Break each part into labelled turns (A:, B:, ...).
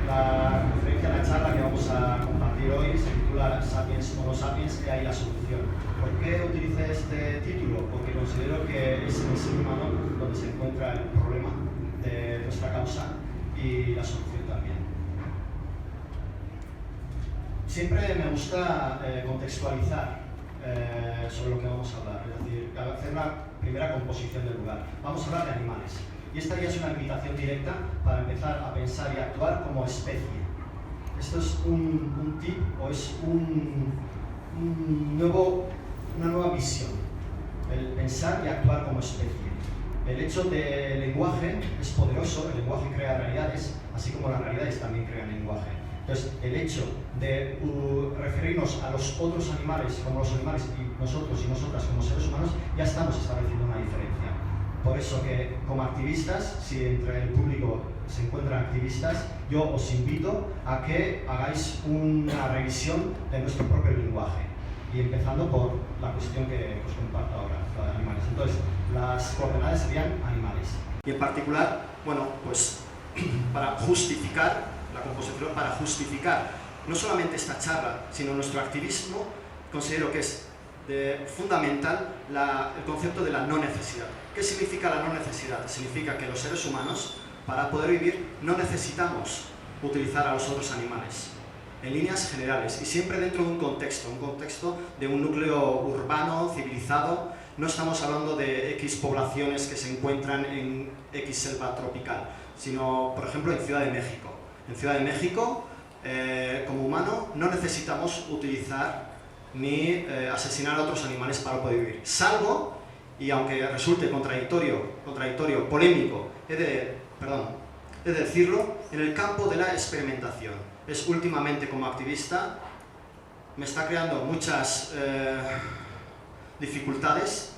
A: La conferencia, la charla que vamos a compartir hoy se titula Sapiens Homo Sapiens, ¿qué hay la solución? ¿Por qué utilicé este título? Porque considero que es en el ser humano donde se encuentra el problema de nuestra causa y la solución también. Siempre me gusta contextualizar sobre lo que vamos a hablar, es decir, hacer una primera composición del lugar. Vamos a hablar de animales. Y esta ya es una invitación directa para empezar a pensar y actuar como especie. Esto es un tip o es una nueva visión, el pensar y actuar como especie. El hecho del lenguaje es poderoso, el lenguaje crea realidades, así como las realidades también crean lenguaje. Entonces, el hecho de referirnos a los otros animales como los animales y nosotros y nosotras como seres humanos, ya estamos estableciendo una diferencia. Por eso que como activistas, si entre el público se encuentran activistas, yo os invito a que hagáis una revisión de nuestro propio lenguaje. Y empezando por la cuestión que os comparto ahora, la de animales. Entonces, las coordenadas serían animales. Y en particular, bueno, pues para justificar la composición, para justificar no solamente esta charla, sino nuestro activismo, considero que es fundamental el concepto de la no necesidad. ¿Qué significa la no necesidad? Significa que los seres humanos, para poder vivir, no necesitamos utilizar a los otros animales, en líneas generales, y siempre dentro de un contexto de un núcleo urbano, civilizado. No estamos hablando de X poblaciones que se encuentran en X selva tropical, sino, por ejemplo, en Ciudad de México. En Ciudad de México, como humano, no necesitamos utilizar ni asesinar a otros animales para poder vivir. Salvo, y aunque resulte contradictorio, polémico, he de decirlo, en el campo de la experimentación. Últimamente, como activista, me está creando muchas dificultades,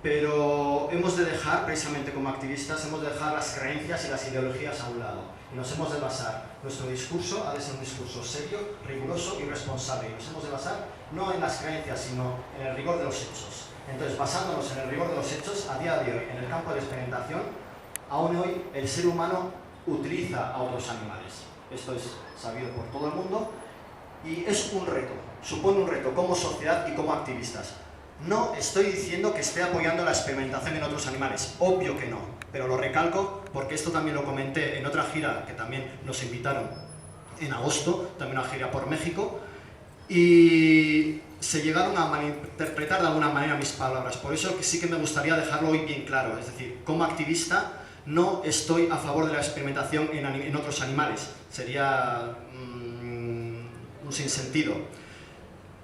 A: pero hemos de dejar, precisamente como activistas, las creencias y las ideologías a un lado. Y nos hemos de basar, nuestro discurso ha de ser un discurso serio, riguroso y responsable. Y nos hemos de basar no en las creencias, sino en el rigor de los hechos. Entonces, basándonos en el rigor de los hechos, a día de hoy, en el campo de la experimentación, aún hoy el ser humano utiliza a otros animales. Esto es sabido por todo el mundo y es un reto, supone un reto como sociedad y como activistas. No estoy diciendo que esté apoyando la experimentación en otros animales, obvio que no, pero lo recalco porque esto también lo comenté en otra gira que también nos invitaron en agosto, también una gira por México, y se llegaron a malinterpretar de alguna manera mis palabras. Por eso sí que me gustaría dejarlo hoy bien claro, es decir, como activista no estoy a favor de la experimentación en otros animales, sería un sinsentido.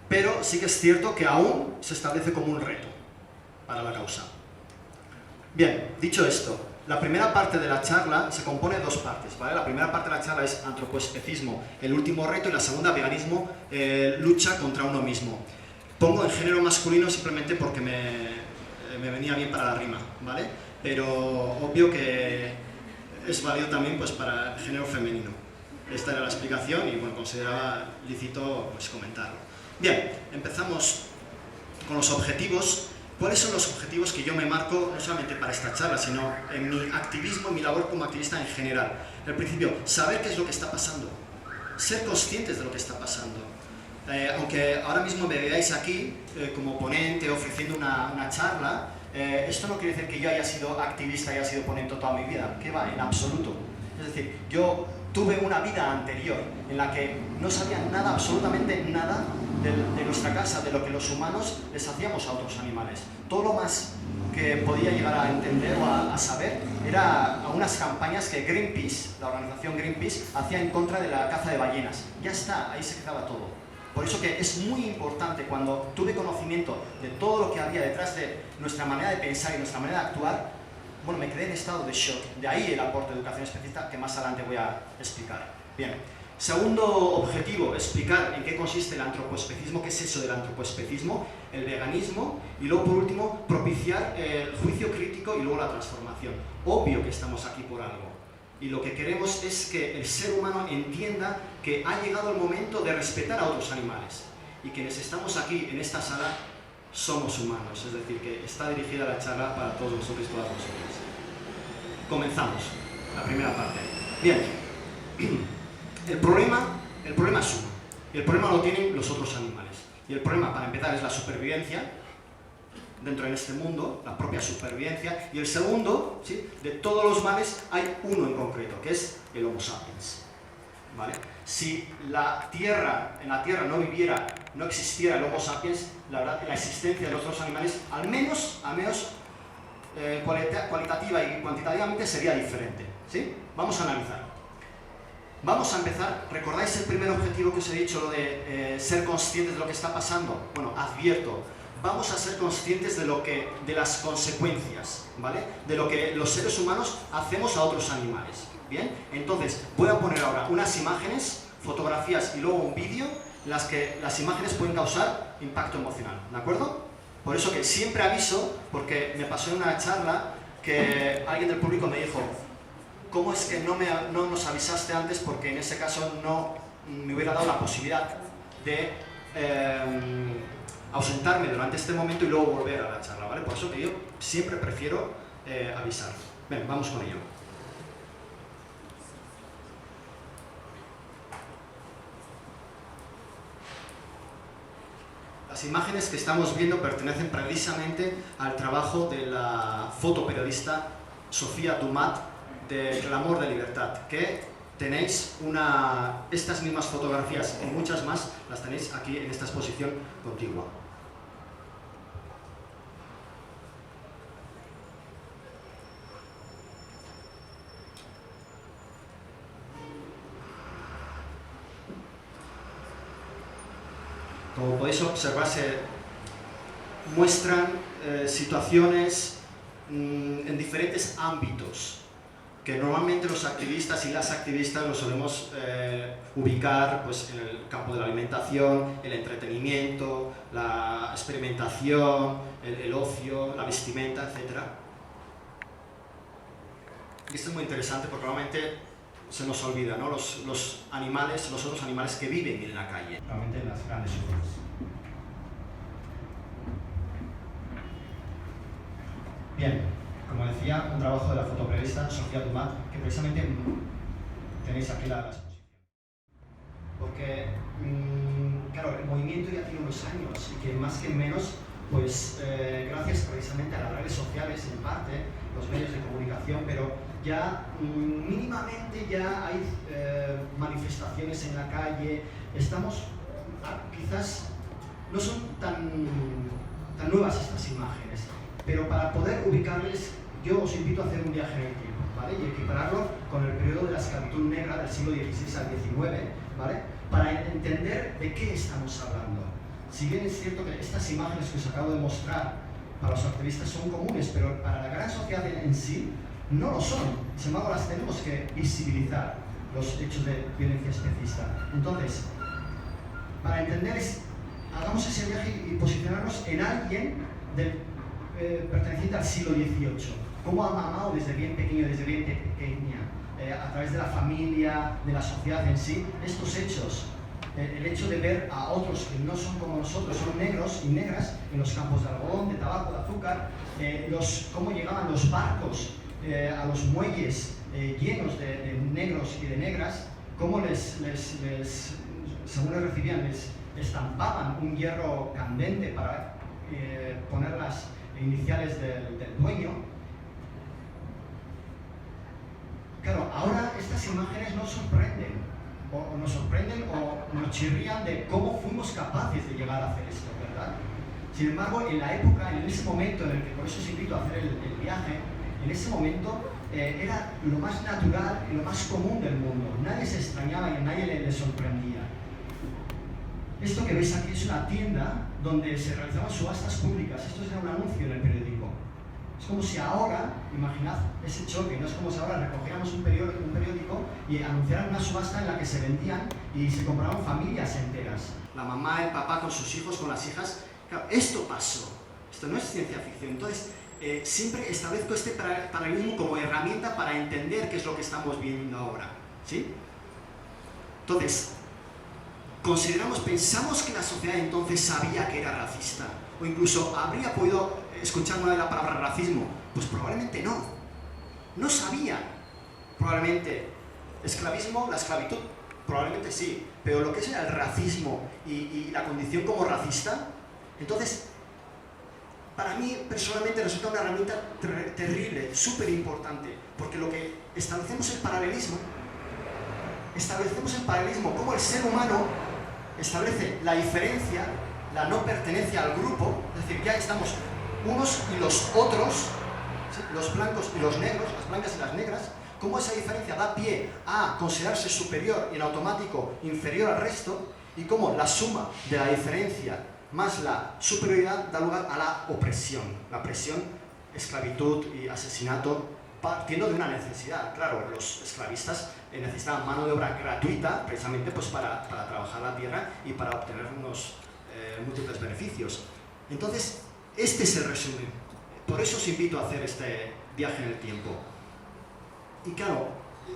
A: Pero sí que es cierto que aún se establece como un reto para la causa. Bien, dicho esto, la primera parte de la charla se compone de dos partes, ¿vale? La primera parte de la charla es antropoespecismo, el último reto, y la segunda, veganismo, lucha contra uno mismo. Pongo en género masculino simplemente porque me venía bien para la rima, ¿vale? Pero obvio que es válido también pues, para el género femenino. Esta era la explicación y bueno, consideraba lícito pues, comentarlo. Bien, empezamos con los objetivos. ¿Cuáles son los objetivos que yo me marco, no solamente para esta charla, sino en mi activismo, en mi labor como activista en general? El principio, saber qué es lo que está pasando, ser conscientes de lo que está pasando. Aunque ahora mismo me veáis aquí como ponente ofreciendo una charla, esto no quiere decir que yo haya sido activista y haya sido ponente toda mi vida, que va, en absoluto. Es decir, yo tuve una vida anterior en la que no sabía nada, absolutamente nada, de nuestra casa, de lo que los humanos les hacíamos a otros animales. Todo lo más que podía llegar a entender o a saber era algunas campañas que Greenpeace, la organización Greenpeace, hacía en contra de la caza de ballenas. Ya está, ahí se quedaba todo. Por eso que es muy importante, cuando tuve conocimiento de todo lo que había detrás de nuestra manera de pensar y nuestra manera de actuar, bueno, me quedé en estado de shock. De ahí el aporte de educación específica que más adelante voy a explicar. Bien. Segundo objetivo, explicar en qué consiste el antropoespecismo, qué es eso del antropoespecismo, el veganismo, y luego por último propiciar el juicio crítico y luego la transformación. Obvio que estamos aquí por algo y lo que queremos es que el ser humano entienda que ha llegado el momento de respetar a otros animales y quienes estamos aquí en esta sala somos humanos, es decir, que está dirigida la charla para todos vosotros y todas vosotras. Comenzamos la primera parte. Bien. El problema es uno, y el problema lo tienen los otros animales. Y el problema, para empezar, es la supervivencia dentro de este mundo, la propia supervivencia, y el segundo, ¿sí?, de todos los males hay uno en concreto, que es el Homo sapiens. ¿Vale? Si en la Tierra no existiera el Homo sapiens, la verdad, la existencia de los otros animales, al menos cualitativa y cuantitativamente, sería diferente. ¿Sí? Vamos a analizar. Vamos a empezar. ¿Recordáis el primer objetivo que os he dicho, lo de ser conscientes de lo que está pasando? Bueno, advierto, vamos a ser conscientes de las consecuencias, ¿vale?, de lo que los seres humanos hacemos a otros animales. Bien, entonces voy a poner ahora unas imágenes, fotografías y luego un vídeo, las imágenes pueden causar impacto emocional, ¿de acuerdo? Por eso que siempre aviso, porque me pasó en una charla que alguien del público me dijo: ¿cómo es que no nos avisaste antes? Porque en ese caso no me hubiera dado la posibilidad de ausentarme durante este momento y luego volver a la charla, ¿vale? Por eso que yo siempre prefiero avisar. Bien, vamos con ello. Las imágenes que estamos viendo pertenecen precisamente al trabajo de la fotoperiodista Sofía Dumat de Clamor de Libertad, que tenéis estas mismas fotografías y muchas más, las tenéis aquí en esta exposición contigua. Como podéis observar, se muestran situaciones en diferentes ámbitos que normalmente los activistas y las activistas los solemos ubicar, pues, en el campo de la alimentación, el entretenimiento, la experimentación, el ocio, la vestimenta, etc. Y esto es muy interesante porque normalmente se nos olvida, ¿no?, los otros animales que viven en la calle, realmente en las grandes ciudades. Bien, como decía, un trabajo de la fotoperiodista Sofía Dumat, que precisamente tenéis aquí la exposición. Porque, claro, el movimiento ya tiene unos años y que más que menos, pues gracias precisamente a las redes sociales, en parte, los medios de comunicación, pero ya mínimamente ya hay manifestaciones en la calle. Quizás no son tan nuevas estas imágenes, pero para poder ubicarles, yo os invito a hacer un viaje en el tiempo, ¿vale?, y equipararlo con el periodo de la esclavitud negra del siglo XVI al XIX, ¿vale?, para entender de qué estamos hablando. Si bien es cierto que estas imágenes que os acabo de mostrar para los activistas son comunes, pero para la gran sociedad en sí no lo son. Sin embargo, las tenemos que visibilizar, los hechos de violencia especista. Entonces, para entender, hagamos ese viaje y posicionarnos en alguien perteneciente al siglo XVIII. Cómo ha mamado desde bien pequeña, a través de la familia, de la sociedad en sí, estos hechos. El hecho de ver a otros que no son como nosotros, son negros y negras, en los campos de algodón, de tabaco, de azúcar, cómo llegaban los barcos a los muelles llenos de negros y de negras, cómo según les recibían, les estampaban un hierro candente para poner las iniciales del dueño. Claro, ahora estas imágenes nos sorprenden, o nos chirrían de cómo fuimos capaces de llegar a hacer esto, ¿verdad? Sin embargo, en la época, en ese momento en el que, por eso os invito a hacer el viaje, en ese momento era lo más natural y lo más común del mundo. Nadie se extrañaba y a nadie le sorprendía. Esto que veis aquí es una tienda donde se realizaban subastas públicas. Esto era un anuncio en el periódico. Es como si ahora, imaginad ese choque, no es como si ahora recogiéramos un periódico y anunciaran una subasta en la que se vendían y se compraban familias enteras. La mamá, el papá con sus hijos, con las hijas. Claro, esto pasó. Esto no es ciencia ficción. Entonces, siempre establezco este paralelismo como herramienta para entender qué es lo que estamos viendo ahora, ¿sí? Entonces, pensamos que la sociedad entonces sabía que era racista, o incluso habría podido escuchar una de la palabra racismo. Pues probablemente no sabía. Probablemente esclavismo, la esclavitud, Probablemente sí, pero lo que es el racismo y la condición como racista, entonces, para mí personalmente resulta una herramienta terrible, súper importante, porque lo que establecemos el paralelismo, como el ser humano establece la diferencia, la no pertenencia al grupo, es decir, ya estamos unos y los otros, ¿sí? Los blancos y los negros, las blancas y las negras, cómo esa diferencia da pie a considerarse superior y en automático inferior al resto, y cómo la suma de la diferencia más la superioridad da lugar a la opresión. La opresión, esclavitud y asesinato, partiendo de una necesidad. Claro, los esclavistas necesitaban mano de obra gratuita, precisamente pues, para trabajar la tierra y para obtener unos múltiples beneficios. Entonces, este es el resumen. Por eso os invito a hacer este viaje en el tiempo. Y claro,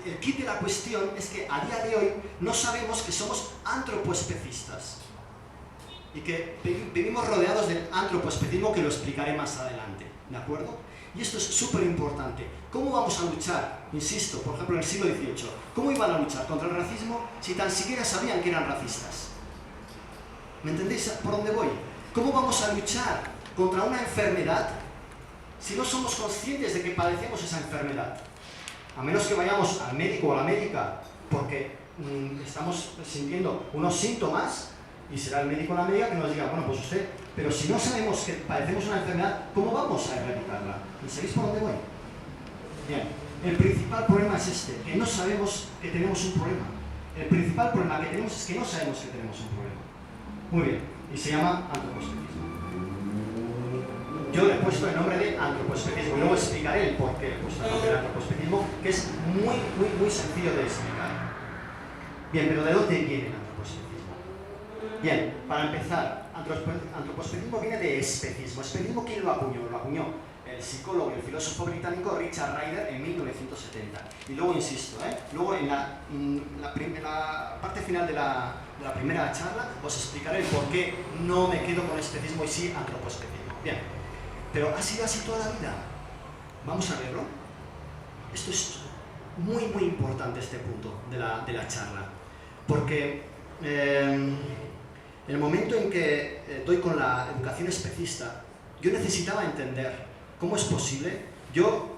A: el kit de la cuestión es que a día de hoy no sabemos que somos antropoespecistas y que vivimos rodeados del antropoespecismo, que lo explicaré más adelante, ¿de acuerdo? Y esto es súper importante. ¿Cómo vamos a luchar? Insisto, por ejemplo, en el siglo XVIII, ¿cómo iban a luchar contra el racismo si tan siquiera sabían que eran racistas? ¿Me entendéis por dónde voy? ¿Cómo vamos a luchar contra una enfermedad si no somos conscientes de que padecemos esa enfermedad? A menos que vayamos al médico o a la médica porque estamos sintiendo unos síntomas, y será el médico o la médica que nos diga, bueno, pues usted, pero si no sabemos que padecemos una enfermedad, ¿cómo vamos a erradicarla? ¿Y sabéis por dónde voy? Bien, el principal problema es este, que no sabemos que tenemos un problema. El principal problema que tenemos es que no sabemos que tenemos un problema. Muy bien, y se llama antropoespecismo. Yo le he puesto el nombre de antropoespecismo y luego explicaré el por qué le he puesto el nombre de antropoespecismo, que es muy sencillo de explicar. Bien, pero ¿de dónde viene el antropoespecismo? Bien, para empezar, antropoespecismo viene de especismo. ¿Especismo quién lo acuñó? Lo acuñó el psicólogo y el filósofo británico Richard Ryder en 1970. Y luego, insisto, luego en la parte final de la primera charla os explicaré el por qué no me quedo con especismo y sí antropoespecismo. Bien, pero ha sido así toda la vida. Vamos a verlo. Esto es muy importante, este punto de la charla, porque en el momento en que doy con la educación especista, yo necesitaba entender cómo es posible. Yo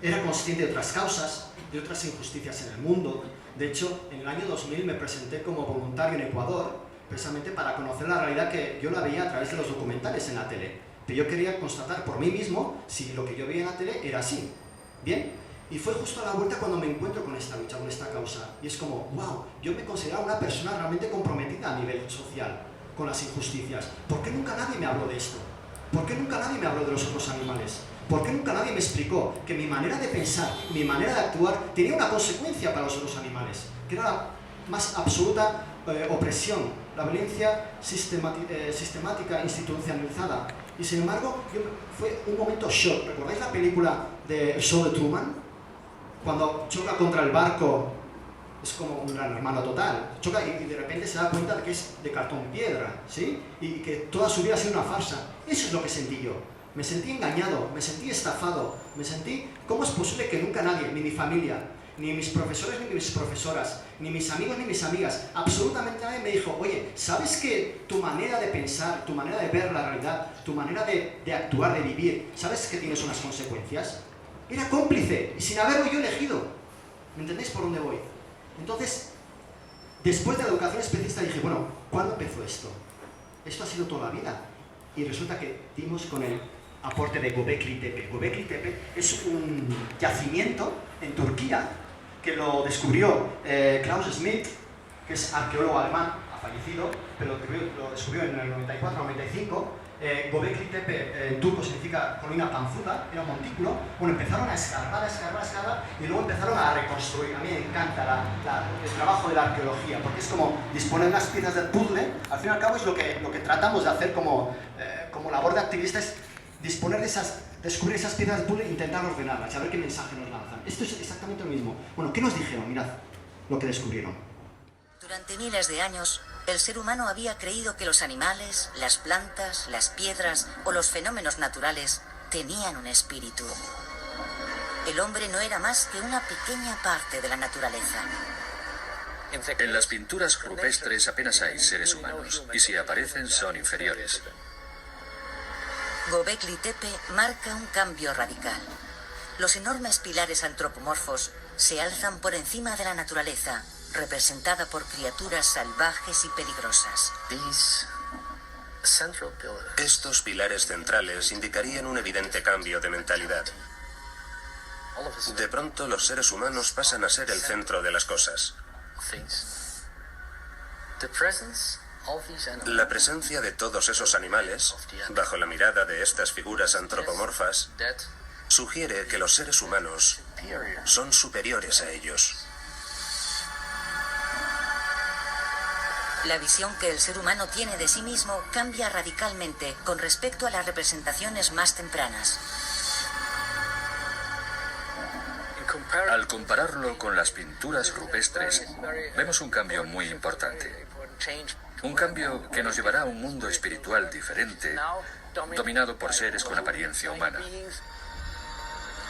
A: era consciente de otras causas, de otras injusticias en el mundo. De hecho, en el año 2000 me presenté como voluntario en Ecuador, precisamente para conocer la realidad que yo la veía a través de los documentales en la tele. Pero yo quería constatar por mí mismo si lo que yo veía en la tele era así. Bien, y fue justo a la vuelta cuando me encuentro con esta lucha, con esta causa. Y es como, wow, yo me consideraba una persona realmente comprometida a nivel social con las injusticias. ¿Por qué nunca nadie me habló de esto? ¿Por qué nunca nadie me habló de los otros animales? ¿Por qué nunca nadie me explicó que mi manera de pensar, mi manera de actuar, tenía una consecuencia para los otros animales? Que era la más absoluta opresión, la violencia sistemática, institucionalizada. Y sin embargo, fue un momento shock. ¿Recordáis la película de El show de Truman? Cuando choca contra el barco, es como un gran hermano total. Choca y de repente se da cuenta de que es de cartón piedra, ¿sí? Y que toda su vida ha sido una farsa. Eso es lo que sentí yo. Me sentí engañado, me sentí estafado, me sentí... ¿Cómo es posible que nunca nadie, ni mi familia, ni mis profesores ni mis profesoras, ni mis amigos ni mis amigas, absolutamente nadie me dijo, oye, ¿sabes que tu manera de pensar, tu manera de ver la realidad, tu manera de actuar, de vivir, ¿sabes que tienes unas consecuencias? Era cómplice, y sin haberlo yo elegido. ¿Me entendéis por dónde voy? Entonces, después de la educación especista dije, bueno, ¿cuándo empezó esto? Esto ha sido toda la vida. Y resulta que dimos con el aporte de Göbekli Tepe. Göbekli Tepe es un yacimiento en Turquía que lo descubrió Klaus Schmidt, que es arqueólogo alemán, ha fallecido, pero lo descubrió en el 94-95. Göbekli Tepe en turco significa colina panzuda, era un montículo. Bueno, empezaron a escarbar y luego empezaron a reconstruir. A mí me encanta el trabajo de la arqueología, porque es como disponer las piezas del puzzle. Al fin y al cabo es lo que tratamos de hacer como labor de activista, es disponer de descubrir esas piezas del puzzle e intentar ordenarlas y a ver qué mensaje nos lanzan. Esto es exactamente lo mismo. Bueno, ¿qué nos dijeron? Mirad lo que descubrieron.
B: Durante miles de años, el ser humano había creído que los animales, las plantas, las piedras o los fenómenos naturales tenían un espíritu. El hombre no era más que una pequeña parte de la naturaleza.
C: En las pinturas rupestres apenas hay seres humanos, y si aparecen son inferiores.
B: Göbekli Tepe marca un cambio radical. Los enormes pilares antropomorfos se alzan por encima de la naturaleza, representada por criaturas salvajes y peligrosas.
D: Estos pilares centrales indicarían un evidente cambio de mentalidad. De pronto los seres humanos pasan a ser el centro de las cosas. La presencia de todos esos animales, bajo la mirada de estas figuras antropomorfas, sugiere que los seres humanos son superiores a ellos.
B: La visión que el ser humano tiene de sí mismo cambia radicalmente con respecto a las representaciones más tempranas.
C: Al compararlo con las pinturas rupestres, vemos un cambio muy importante. Un cambio que nos llevará a un mundo espiritual diferente, dominado por seres con apariencia humana.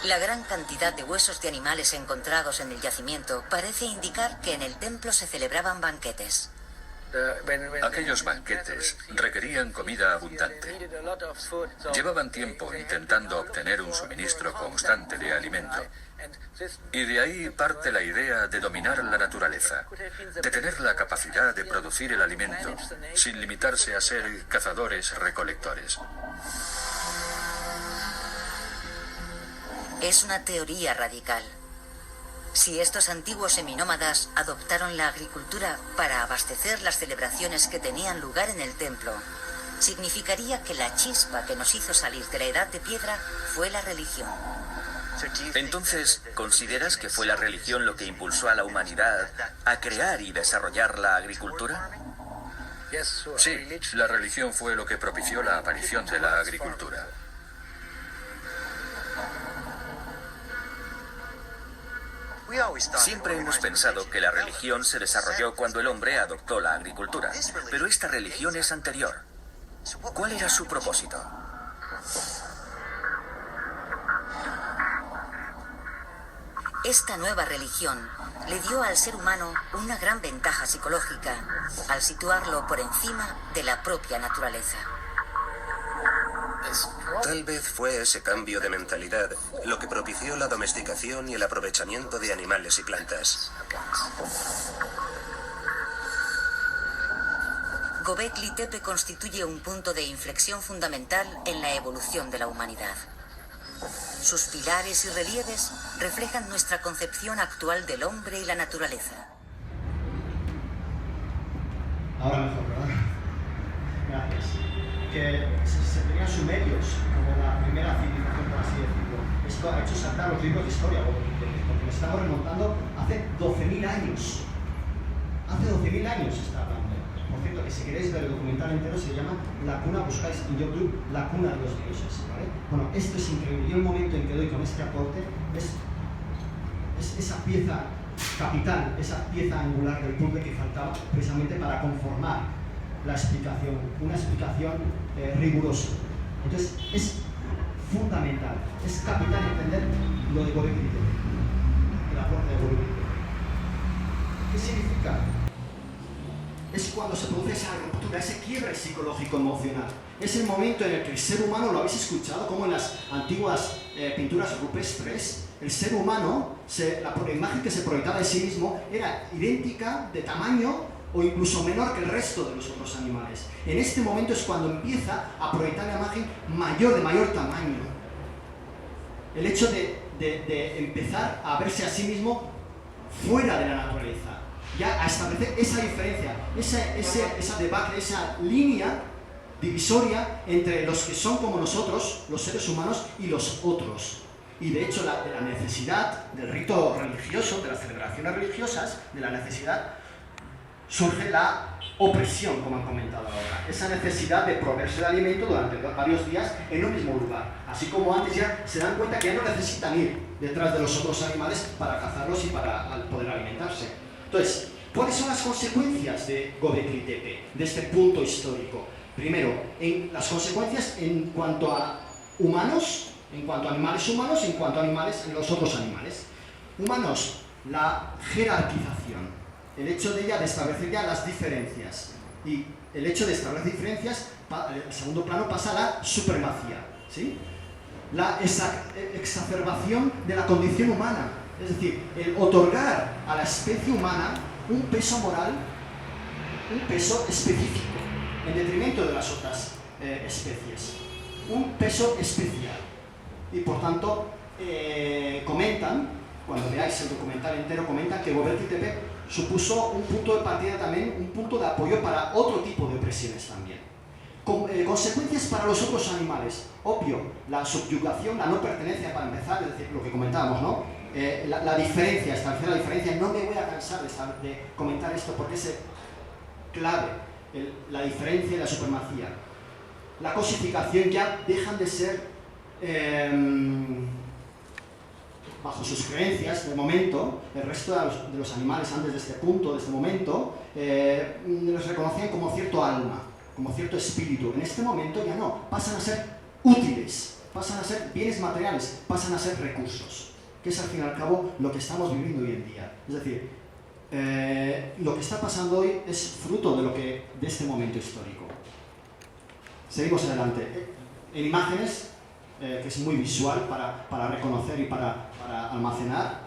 B: La gran cantidad de huesos de animales encontrados en el yacimiento parece indicar que en el templo se celebraban banquetes.
C: Aquellos banquetes requerían comida abundante. Llevaban tiempo intentando obtener un suministro constante de alimento. Y de ahí parte la idea de dominar la naturaleza, de tener la capacidad de producir el alimento, sin limitarse a ser cazadores-recolectores.
B: Es una teoría radical. Si estos antiguos seminómadas adoptaron la agricultura para abastecer las celebraciones que tenían lugar en el templo, significaría que la chispa que nos hizo salir de la edad de piedra fue la religión.
E: Entonces, ¿consideras que fue la religión lo que impulsó a la humanidad a crear y desarrollar la agricultura?
C: Sí, la religión fue lo que propició la aparición de la agricultura.
E: Siempre hemos pensado que la religión se desarrolló cuando el hombre adoptó la agricultura, pero esta religión es anterior. ¿Cuál era su propósito?
B: Esta nueva religión le dio al ser humano una gran ventaja psicológica al situarlo por encima de la propia naturaleza.
D: Tal vez fue ese cambio de mentalidad lo que propició la domesticación y el aprovechamiento de animales y plantas.
B: Göbekli Tepe constituye un punto de inflexión fundamental en la evolución de la humanidad. Sus pilares y relieves reflejan nuestra concepción actual del hombre y la naturaleza.
A: Ahora mejor, ¿verdad? Gracias. Que se tenían sumerios como la primera civilización, por así decirlo. Esto ha hecho saltar los libros de historia, porque nos estamos remontando hace 12.000 años. Hace 12.000 años se está hablando. Por cierto, que si queréis ver el documental entero se llama La Cuna, buscáis en YouTube La Cuna de los Dioses, ¿vale? Bueno, esto es increíble. Yo el momento en que doy con este aporte es esa pieza capital, esa pieza angular del puzzle que faltaba precisamente para conformar la explicación, una explicación rigurosa. Entonces, es fundamental, es capital entender lo de Göbekli Tepe, el aporte de Göbekli Tepe. ¿Qué significa? Es cuando se produce esa ruptura, ese quiebre psicológico-emocional. Es el momento en el que el ser humano, lo habéis escuchado, como en las antiguas pinturas rupestres, el ser humano, la imagen que se proyectaba de sí mismo era idéntica de tamaño o incluso menor que el resto de los otros animales. En este momento es cuando empieza a proyectar la imagen de mayor tamaño. El hecho de empezar a verse a sí mismo fuera de la naturaleza. Ya a establecer esa diferencia, esa debacle, esa línea divisoria entre los que son como nosotros, los seres humanos, y los otros. Y de hecho, de la necesidad del rito religioso, de las celebraciones religiosas, de la necesidad, surge la opresión, como han comentado ahora. Esa necesidad de proveerse de alimento durante varios días en un mismo lugar. Así como antes ya se dan cuenta que ya no necesitan ir detrás de los otros animales para cazarlos y para poder alimentarse. Entonces, ¿cuáles son las consecuencias de Göbekli Tepe, de este punto histórico? Primero, las consecuencias en cuanto a humanos, en cuanto a animales humanos, en cuanto a animales, en los otros animales. Humanos, la jerarquización. el hecho de ella de establecer ya las diferencias. Y el hecho de establecer diferencias, el segundo plano pasa a la supremacía, ¿sí? La exacerbación de la condición humana, es decir, el otorgar a la especie humana un peso moral, un peso específico, en detrimento de las otras especies, un peso especial. Y por tanto, comentan, cuando veáis el documental entero, comentan que Göbekli Tepe supuso un punto de partida también, un punto de apoyo para otro tipo de opresiones también. Consecuencias para los otros animales. Obvio, la subyugación, la no pertenencia para empezar, es decir, lo que comentábamos, ¿no? La diferencia, establecer la diferencia. No me voy a cansar de comentar esto porque es clave, la diferencia y la supremacía. La cosificación, ya dejan de ser, bajo sus creencias, de momento, el resto de los animales antes de este punto, de este momento, los reconocían como cierto alma, como cierto espíritu. En este momento ya no, pasan a ser útiles, pasan a ser bienes materiales, pasan a ser recursos, que es al fin y al cabo lo que estamos viviendo hoy en día. Es decir, lo que está pasando hoy es fruto de este momento histórico. Seguimos adelante. En imágenes, que es muy visual para reconocer y para almacenar,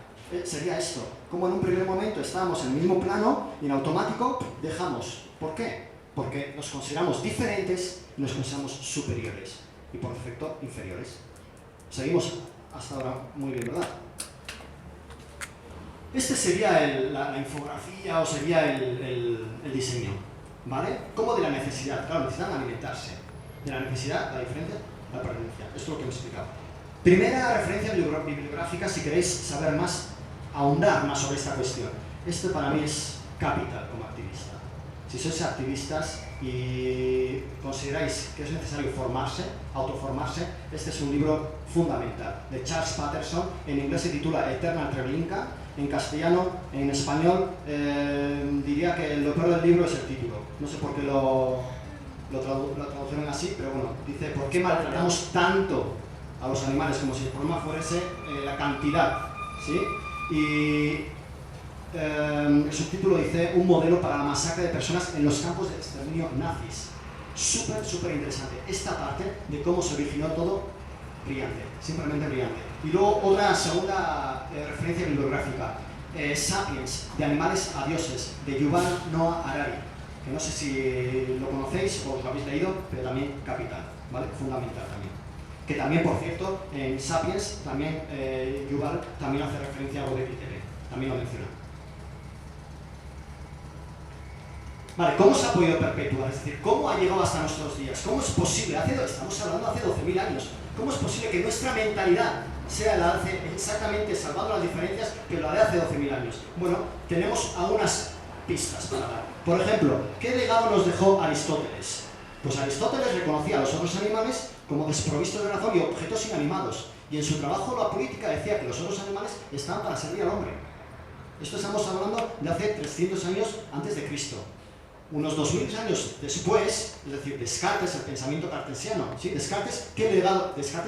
A: sería esto. Como en un primer momento estábamos en el mismo plano y en automático dejamos. ¿Por qué? Porque nos consideramos diferentes y nos consideramos superiores y por defecto inferiores. Seguimos hasta ahora muy bien, ¿verdad? Este sería la infografía o sería el diseño, ¿vale? Como de la necesidad, claro, necesitan alimentarse. De la necesidad, la diferencia, la pertenencia. Esto es lo que hemos explicado. Primera referencia bibliográfica, si queréis saber más, ahondar más sobre esta cuestión. Esto para mí es capital como activista. Si sois activistas y consideráis que es necesario formarse, autoformarse, este es un libro fundamental, de Charles Patterson. En inglés se titula Eternal Treblinka, en castellano, en español, diría que lo peor del libro es el título. No sé por qué lo tradujeron así, pero bueno, dice ¿por qué maltratamos tanto a los animales? Como si el problema fuese la cantidad, ¿sí? Y el subtítulo dice un modelo para la masacre de personas en los campos de exterminio nazis. Súper interesante. Esta parte de cómo se originó todo, brillante, simplemente brillante. Y luego otra segunda referencia bibliográfica, Sapiens, de animales a dioses, de Yuval Noah Harari, que no sé si lo conocéis o lo habéis leído, pero también capital, ¿vale? Fundamental también. Que también, por cierto, en Sapiens, también Yuval también hace referencia a Göbekli Tepe, también lo menciona. Vale, ¿cómo se ha podido perpetuar? Es decir, ¿cómo ha llegado hasta nuestros días? ¿Cómo es posible? Estamos hablando hace 12.000 años. ¿Cómo es posible que nuestra mentalidad sea la de hace exactamente, salvando las diferencias, que la de hace 12.000 años? Bueno, tenemos algunas pistas para dar. Por ejemplo, ¿qué legado nos dejó Aristóteles? Pues Aristóteles reconocía a los otros animales como desprovistos de razón y objetos inanimados. Y en su trabajo La política decía que los otros animales estaban para servir al hombre. Esto estamos hablando de hace 300 años antes de Cristo. Unos 2000 años después, es decir, Descartes, el pensamiento cartesiano, ¿sí? Descartes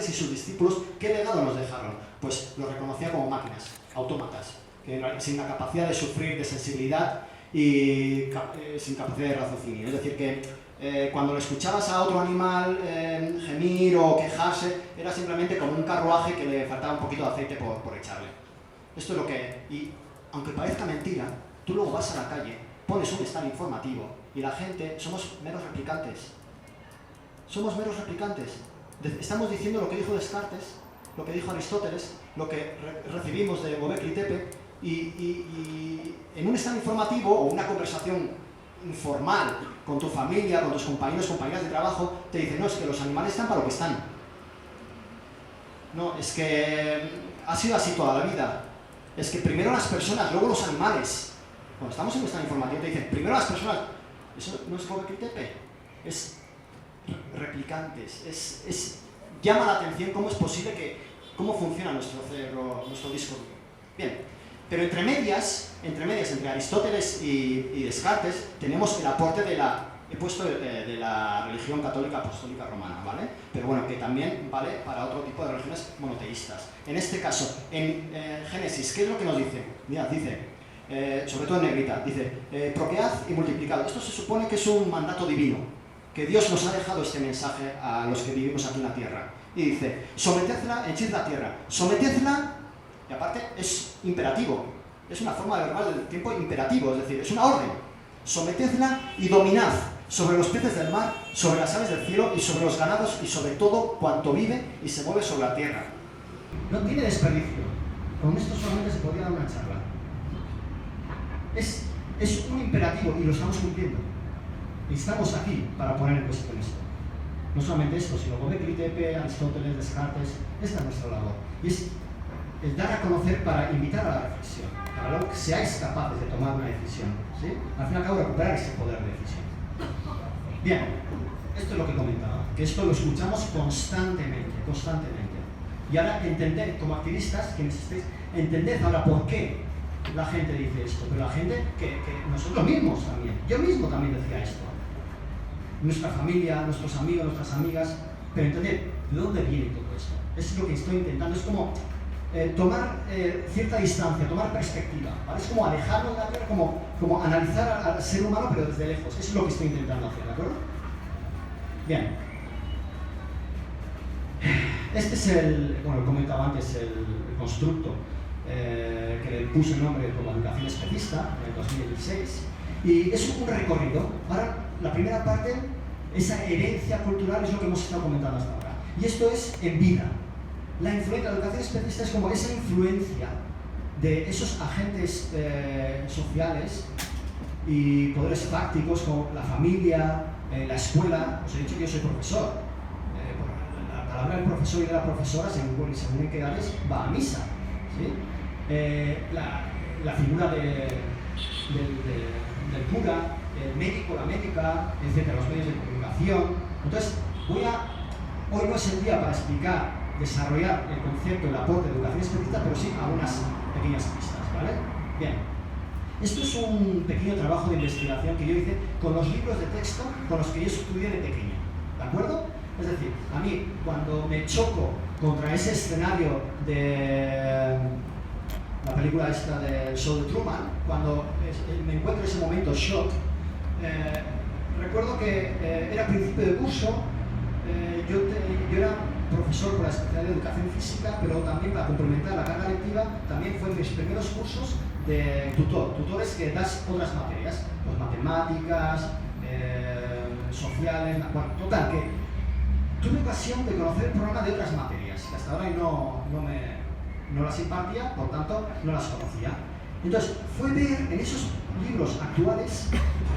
A: y sus discípulos, ¿qué legado nos dejaron? Pues lo reconocía como máquinas, autómatas, sin la capacidad de sufrir, de sensibilidad y sin capacidad de raciocinio. Es decir, que cuando le escuchabas a otro animal gemir o quejarse, era simplemente como un carruaje que le faltaba un poquito de aceite por echarle. Esto es lo que... Y aunque parezca mentira, tú luego vas a la calle, pones un stand informativo y la gente, somos meros replicantes. Somos meros replicantes. Estamos diciendo lo que dijo Descartes, lo que dijo Aristóteles, lo que recibimos de Göbekli Tepe y en un stand informativo o una conversación informal con tu familia, con tus compañeros, compañeras de trabajo, te dicen, no, es que los animales están para lo que están. No, es que ha sido así toda la vida. Es que primero las personas, luego los animales. Cuando estamos en esta información te dicen, primero las personas, eso no es Göbekli Tepe, es replicantes, llama la atención cómo es posible cómo funciona nuestro cerebro, nuestro disco. Bien, pero entre medias, entre Aristóteles y Descartes, tenemos el aporte de la religión católica apostólica romana, ¿vale? Pero bueno, que también vale para otro tipo de religiones monoteístas. En este caso, en Génesis, ¿qué es lo que nos dice? Mirad, dice, sobre todo en negrita, dice, procread y multiplicad. Esto se supone que es un mandato divino, que Dios nos ha dejado este mensaje a los que vivimos aquí en la tierra. Y dice, sometedla, henchid la tierra, sometedla, y aparte es imperativo, es una forma verbal del tiempo imperativo, es decir, es una orden. Sometedla y dominad sobre los peces del mar, sobre las aves del cielo y sobre los ganados y sobre todo cuanto vive y se mueve sobre la tierra. No tiene desperdicio. Con esto solamente se podría dar una charla. Es un imperativo y lo estamos cumpliendo. Y estamos aquí para poner en cuestión esto. No solamente esto, sino Göbekli Tepe, Aristóteles, Descartes, esta es nuestra labor. Y es el dar a conocer para invitar a la reflexión, para que seáis capaces de tomar una decisión, ¿sí? Al fin y al cabo recuperar ese poder de decisión. Bien, esto es lo que comentaba, que esto lo escuchamos constantemente. Y ahora entended, como activistas, quienes estéis, entended ahora por qué la gente dice esto, pero la gente que nosotros mismos también, yo mismo también decía esto. Nuestra familia, nuestros amigos, nuestras amigas, pero entended, ¿de dónde viene todo esto? Es lo que estoy intentando, es como tomar cierta distancia, tomar perspectiva, ¿vale? Es como alejarnos de la tierra, como analizar al ser humano, pero desde lejos. Eso es lo que estoy intentando hacer, ¿de acuerdo? Bien. Este es el, bueno, comentaba antes, el constructo que le puse el nombre como educación especista en el 2016, y es un recorrido. Ahora, la primera parte, esa herencia cultural es lo que hemos estado comentando hasta ahora, y esto es en vida. La educación especista es como esa influencia de esos agentes sociales y poderes fácticos como la familia, la escuela. Os he dicho que yo soy profesor. La palabra del profesor y de la profesora, según en qué edades, va a misa, ¿sí? La figura del cura, el médico, la médica, etc., los medios de comunicación. Entonces, hoy no es el día para explicar, desarrollar el concepto, el aporte de educación especista, pero sí algunas pequeñas pistas, ¿vale? Bien. Esto es un pequeño trabajo de investigación que yo hice con los libros de texto con los que yo estudié de pequeño, ¿de acuerdo? Es decir, a mí, cuando me choco contra ese escenario de la película esta del show de Truman, cuando me encuentro en ese momento shock, recuerdo que era principio de curso, yo era profesor por la especialidad de educación física, pero también para complementar la carga lectiva, también fue en mis primeros cursos de tutores que das otras materias, pues matemáticas, sociales, bueno, total, que tuve ocasión de conocer el programa de otras materias, que hasta ahora no las impartía, por tanto no las conocía. Entonces, fue ver en esos libros actuales,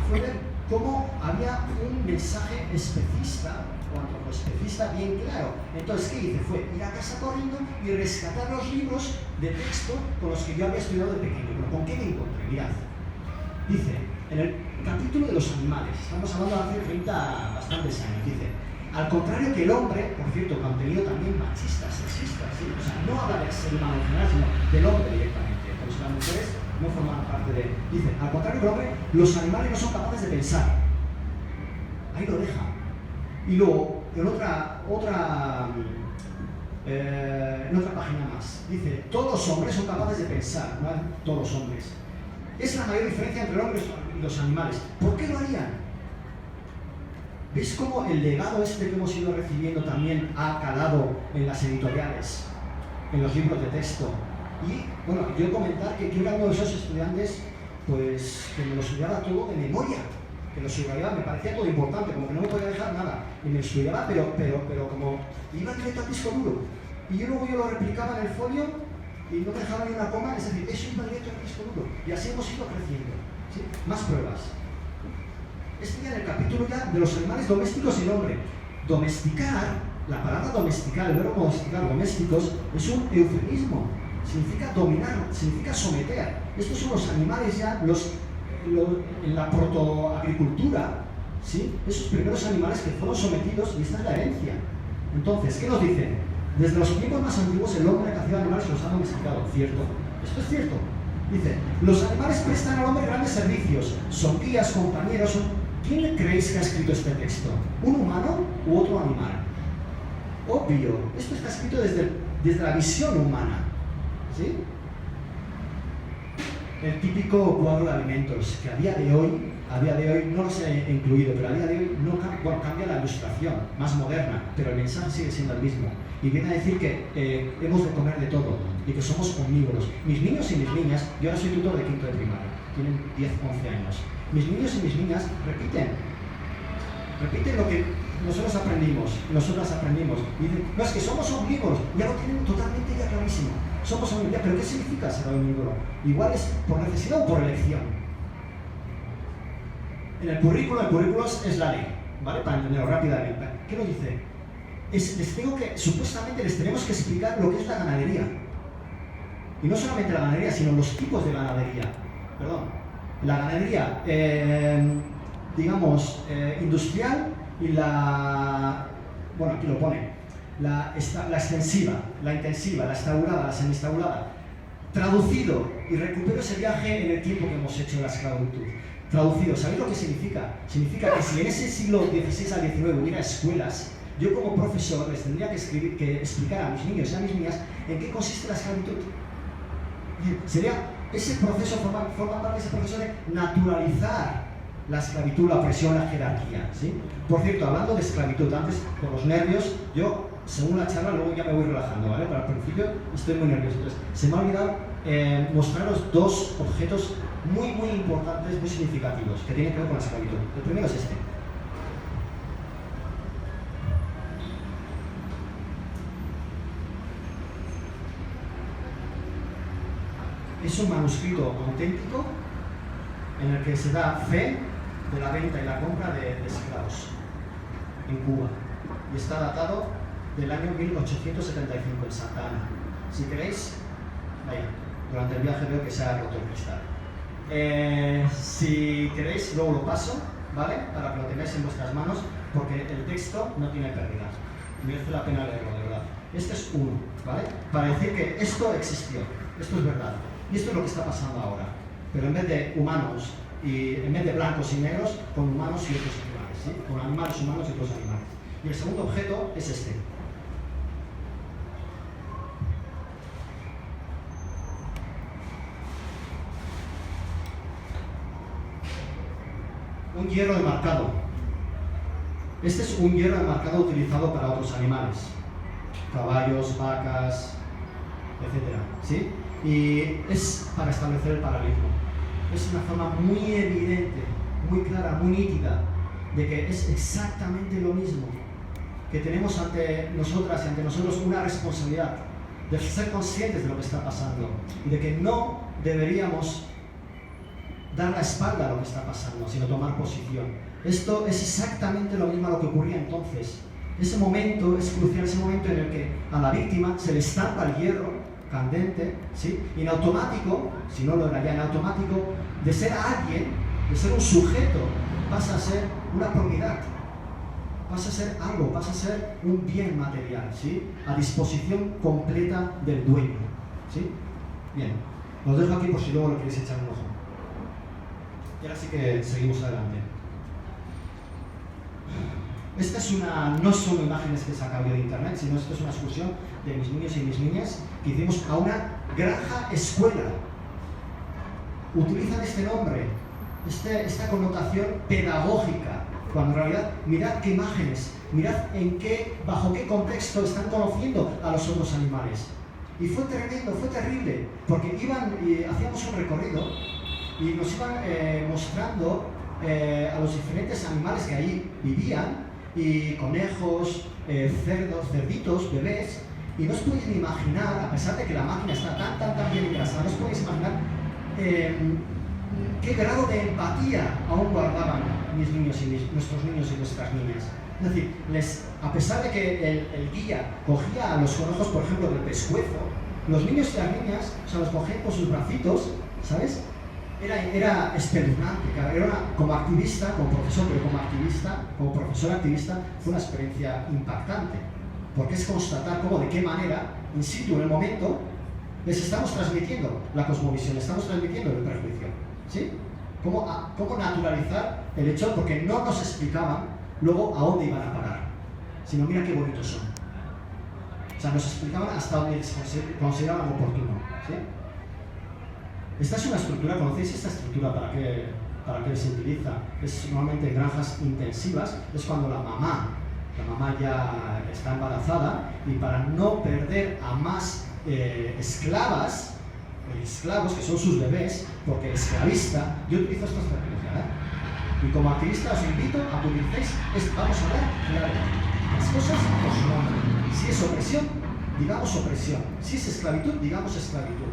A: fue ver cómo había un mensaje especista o antropoespecista bien claro. Entonces, ¿qué hice? Fue ir a casa corriendo y rescatar los libros de texto con los que yo había estudiado de pequeño. ¿Pero con qué me encontré? Mirad. Dice, en el capítulo de los animales, estamos hablando de hace 30 bastantes años, dice, al contrario que el hombre, por cierto, contenido también machista, sexista, ¿sí? O sea, no habla del ser humano en general, sino del hombre directamente, como si las mujeres no forman parte de él. Dice, al contrario que el hombre, los animales no son capaces de pensar. Ahí lo deja. Y luego, en otra página más, dice, todos los hombres son capaces de pensar, no todos los hombres. Es la mayor diferencia entre el hombre y los animales. ¿Por qué lo harían? ¿Veis cómo el legado este que hemos ido recibiendo también ha calado en las editoriales, en los libros de texto? Y, bueno, yo comentar que yo era uno de esos estudiantes, pues, que me lo estudiaba todo de memoria, que lo estudiaba, me parecía todo importante, como que no me podía dejar nada, y me estudiaba, pero como iba directo al disco duro, y yo luego lo replicaba en el folio, y no me dejaba ni una coma, es decir, eso iba directo al disco duro, y así hemos ido creciendo, ¿sí? Más pruebas. Este ya en el capítulo ya de los animales domésticos y el hombre. Domesticar, la palabra domesticar, el verbo domesticar, domésticos, es un eufemismo. Significa dominar, significa someter. Estos son los animales ya, en la protoagricultura, ¿sí? Esos primeros animales que fueron sometidos, y esta es la herencia. Entonces, ¿qué nos dicen? Desde los tiempos más antiguos el hombre cazaba animales y los ha domesticado, ¿cierto? Esto es cierto. Dice, los animales prestan al hombre grandes servicios, son guías, compañeros, ¿Quién creéis que ha escrito este texto? ¿Un humano u otro animal? Obvio, esto está escrito desde la visión humana, ¿sí? el típico cuadro de alimentos, que a día de hoy no los he incluido, pero a día de hoy no cambia la ilustración, más moderna, pero el mensaje sigue siendo el mismo. Y viene a decir que hemos de comer de todo y que somos omnívoros. Mis niños y mis niñas, yo ahora soy tutor de quinto de primaria, tienen 10, 11 años. Mis niños y mis niñas repiten lo que nosotros aprendimos, nosotras aprendimos. Y dicen, no, es que somos omnívoros, ya lo tienen totalmente ya clarísimo. Somos omnívoros, pero ¿qué significa ser omnívoro? Igual es por necesidad o por elección. En el currículo es la ley, ¿vale? Para entenderlo rápidamente. ¿Qué nos dice? Supuestamente les tenemos que explicar lo que es la ganadería. Y no solamente la ganadería, sino los tipos de ganadería. Perdón. La ganadería, industrial y bueno, aquí lo pone, la extensiva, la intensiva, la estabulada, la semiestabulada. Traducido, y recupero ese viaje en el tiempo que hemos hecho de la esclavitud. Traducido, ¿sabéis lo que significa? Significa que si en ese siglo XVI al XIX hubiera escuelas, yo como profesor les tendría que explicar a mis niños y a mis niñas en qué consiste la esclavitud. Sería ese proceso, forma parte de ese proceso de naturalizar la esclavitud, la opresión, la jerarquía, ¿sí? Por cierto, hablando de esclavitud, antes por los nervios, yo, según la charla, luego ya me voy relajando, ¿vale? Pero al principio estoy muy nervioso. Entonces, se me ha olvidado mostraros dos objetos muy importantes, muy significativos, que tienen que ver con la esclavitud. El primero es este. Es un manuscrito auténtico en el que se da fe de la venta y la compra de esclavos en Cuba. Y está datado del año 1875 en Santa Ana. Si queréis, vaya, durante el viaje veo que se ha roto el cristal. Si queréis, luego lo paso, ¿vale? Para que lo tengáis en vuestras manos, porque el texto no tiene pérdida. Merece la pena leerlo, de verdad. Este es uno, ¿vale? Para decir que esto existió, esto es verdad. Y esto es lo que está pasando ahora. Pero en vez de humanos, y en vez de blancos y negros, con humanos y otros animales, ¿sí? Con animales humanos y otros animales. Y el segundo objeto es este. Un hierro enmarcado. Este es un hierro enmarcado utilizado para otros animales. Caballos, vacas, etc. ¿Sí? Y es para establecer el paralelismo. Es una forma muy evidente, muy clara, muy nítida, de que es exactamente lo mismo, que tenemos ante nosotras y ante nosotros una responsabilidad de ser conscientes de lo que está pasando y de que no deberíamos dar la espalda a lo que está pasando, sino tomar posición. Esto es exactamente lo mismo a lo que ocurría entonces. Ese momento es crucial, ese momento en el que a la víctima se le estampa el hierro candente, ¿sí? Y en automático, si no lo era ya en automático, de ser alguien, de ser un sujeto, pasa a ser una propiedad, pasa a ser algo, pasa a ser un bien material, ¿sí? A disposición completa del dueño, ¿sí? Bien, os dejo aquí por si luego lo queréis echar un ojo. Y ahora sí que seguimos adelante. Esta es no son imágenes que he sacado yo de internet, sino esto es una excursión de mis niños y mis niñas que hicimos a una granja escuela. Utilizan este nombre, esta connotación pedagógica, cuando en realidad mirad qué imágenes, mirad bajo qué contexto están conociendo a los otros animales. Y fue tremendo, fue terrible, porque hacíamos un recorrido y nos iban mostrando a los diferentes animales que ahí vivían, y conejos, cerdos, cerditos, bebés, y no os podéis ni imaginar, a pesar de que la máquina está tan bien engrasada, no os podéis imaginar qué grado de empatía aún guardaban nuestros niños y nuestras niñas. Es decir, a pesar de que el guía cogía a los conejos, por ejemplo, del pescuezo, los niños y las niñas los cogían con sus bracitos, ¿sabes? Era espeluznante, como activista, como profesor, pero como profesor activista, fue una experiencia impactante, porque es constatar cómo, de qué manera, in situ, en el momento, les estamos transmitiendo la cosmovisión, les estamos transmitiendo el prejuicio, ¿sí? Cómo naturalizar el hecho, porque no nos explicaban luego a dónde iban a parar, sino mira qué bonitos son. O sea, nos explicaban hasta dónde les consideraban oportuno, ¿sí? Esta es una estructura, ¿conocéis esta estructura para qué se utiliza? Es normalmente en granjas intensivas, es cuando la mamá ya está embarazada y para no perder a más esclavos que son sus bebés, porque esclavista, yo utilizo esta estrategia, y como activista os invito a que utilicéis vamos a ver claramente las cosas por su nombre. Si es opresión, digamos opresión. Si es esclavitud, digamos esclavitud.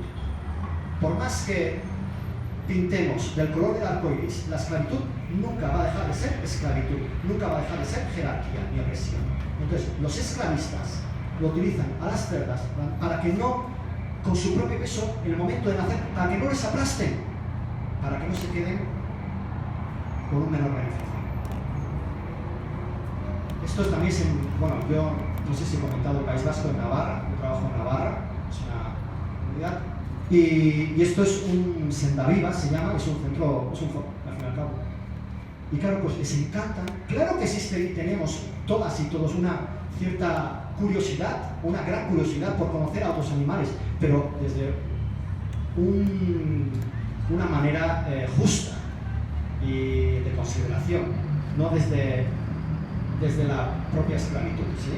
A: Por más que pintemos del color del arco iris, la esclavitud nunca va a dejar de ser esclavitud, nunca va a dejar de ser jerarquía ni opresión. Entonces, los esclavistas lo utilizan a las cerdas para que no, con su propio peso, en el momento de nacer, para que no les aplasten, para que no se queden con un menor beneficio. Esto también es yo no sé si he comentado el País Vasco, en Navarra, yo trabajo en Navarra, es una comunidad, y esto es un Sendaviva, se llama, es un centro, al fin y al cabo. Y claro, pues les encanta, claro que existe y tenemos todas y todos una cierta curiosidad, una gran curiosidad por conocer a otros animales, pero desde una manera justa y de consideración, no desde la propia esclavitud, ¿sí?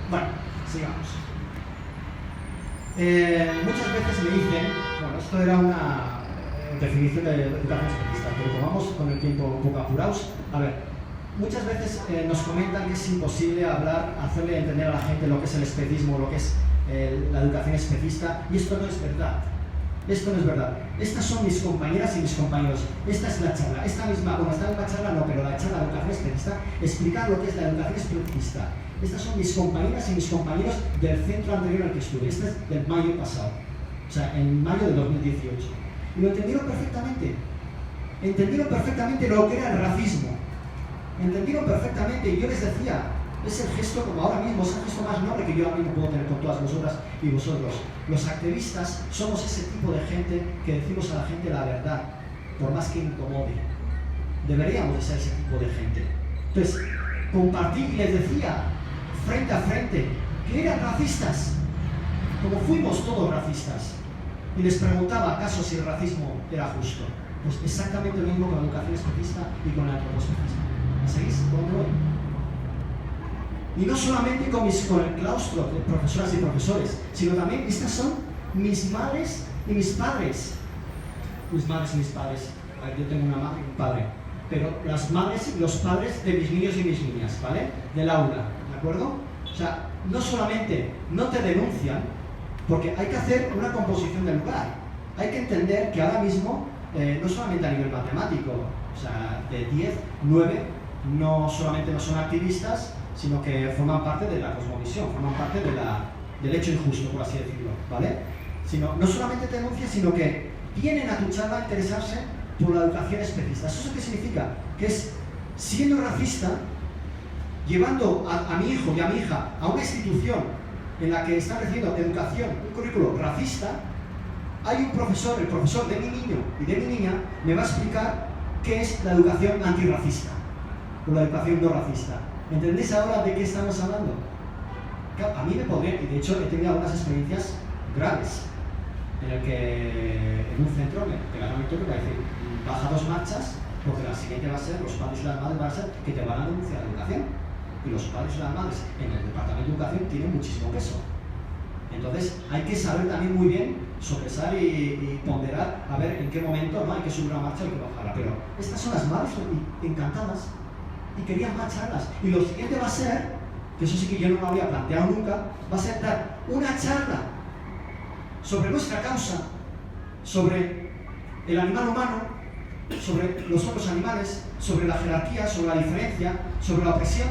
A: Bueno, sigamos. Muchas veces me dicen, esto era una definición de educación especialista, pero como vamos con el tiempo un poco apurados, a ver, muchas veces nos comentan que es imposible hacerle entender a la gente lo que es el especismo, lo que es la educación especista, y esto no es verdad. Esto no es verdad. Estas son mis compañeras y mis compañeros. Esta es la charla. Esta misma charla no, pero la charla de educación especialista, explicar lo que es la educación especialista. Estas son mis compañeras y mis compañeros del centro anterior al que estuve. Este es del mayo pasado. O sea, en mayo de 2018. Y lo entendieron perfectamente. Entendieron perfectamente lo que era el racismo. Entendieron perfectamente. Y yo les decía, es el gesto, como ahora mismo, es el gesto más noble que yo ahora mismo puedo tener con todas vosotras y vosotros. Los activistas somos ese tipo de gente que decimos a la gente la verdad, por más que incomode. Deberíamos de ser ese tipo de gente. Entonces, compartí y les decía, frente a frente, que eran racistas, como fuimos todos racistas. Y les preguntaba, ¿acaso si el racismo era justo? Pues exactamente lo mismo con la educación especista y con el antropospecismo. ¿Seguís? ¿Dónde voy? Y no solamente con el claustro de profesoras y profesores, sino también estas son mis madres y mis padres. Mis madres y mis padres. A ver, yo tengo una madre y un padre. Pero las madres y los padres de mis niños y mis niñas, ¿vale? Del aula, ¿de acuerdo? O sea, no solamente no te denuncian, porque hay que hacer una composición del lugar. Hay que entender que ahora mismo, no solamente a nivel matemático, o sea, de 10, 9, no solamente no son activistas, sino que forman parte de la cosmovisión, forman parte del hecho injusto, por así decirlo, ¿vale? No solamente te denuncian, sino que vienen a tu charla a interesarse por la educación especista. ¿Eso qué significa? Que es, siendo racista, llevando a mi hijo y a mi hija a una institución en la que están recibiendo educación, un currículo racista, hay un profesor, el profesor de mi niño y de mi niña, me va a explicar qué es la educación antirracista o la educación no racista. ¿Entendéis ahora de qué estamos hablando? A mí me podría, y de hecho he tenido algunas experiencias graves, en el que en un centro me pegaron el toque para decir, baja 2 marchas, porque la siguiente va a ser, los padres y las madres van a ser que te van a denunciar la educación. Y los padres y las madres en el departamento de educación tienen muchísimo peso. Entonces hay que saber también muy bien sopesar y ponderar a ver en qué momento no hay que subir una marcha o hay que bajarla. Pero estas son las madres encantadas y querían marcharlas. Y lo siguiente va a ser, que eso sí que yo no lo había planteado nunca, va a ser dar una charla sobre nuestra causa, sobre el animal humano, sobre los otros animales, sobre la jerarquía, sobre la diferencia, sobre la opresión,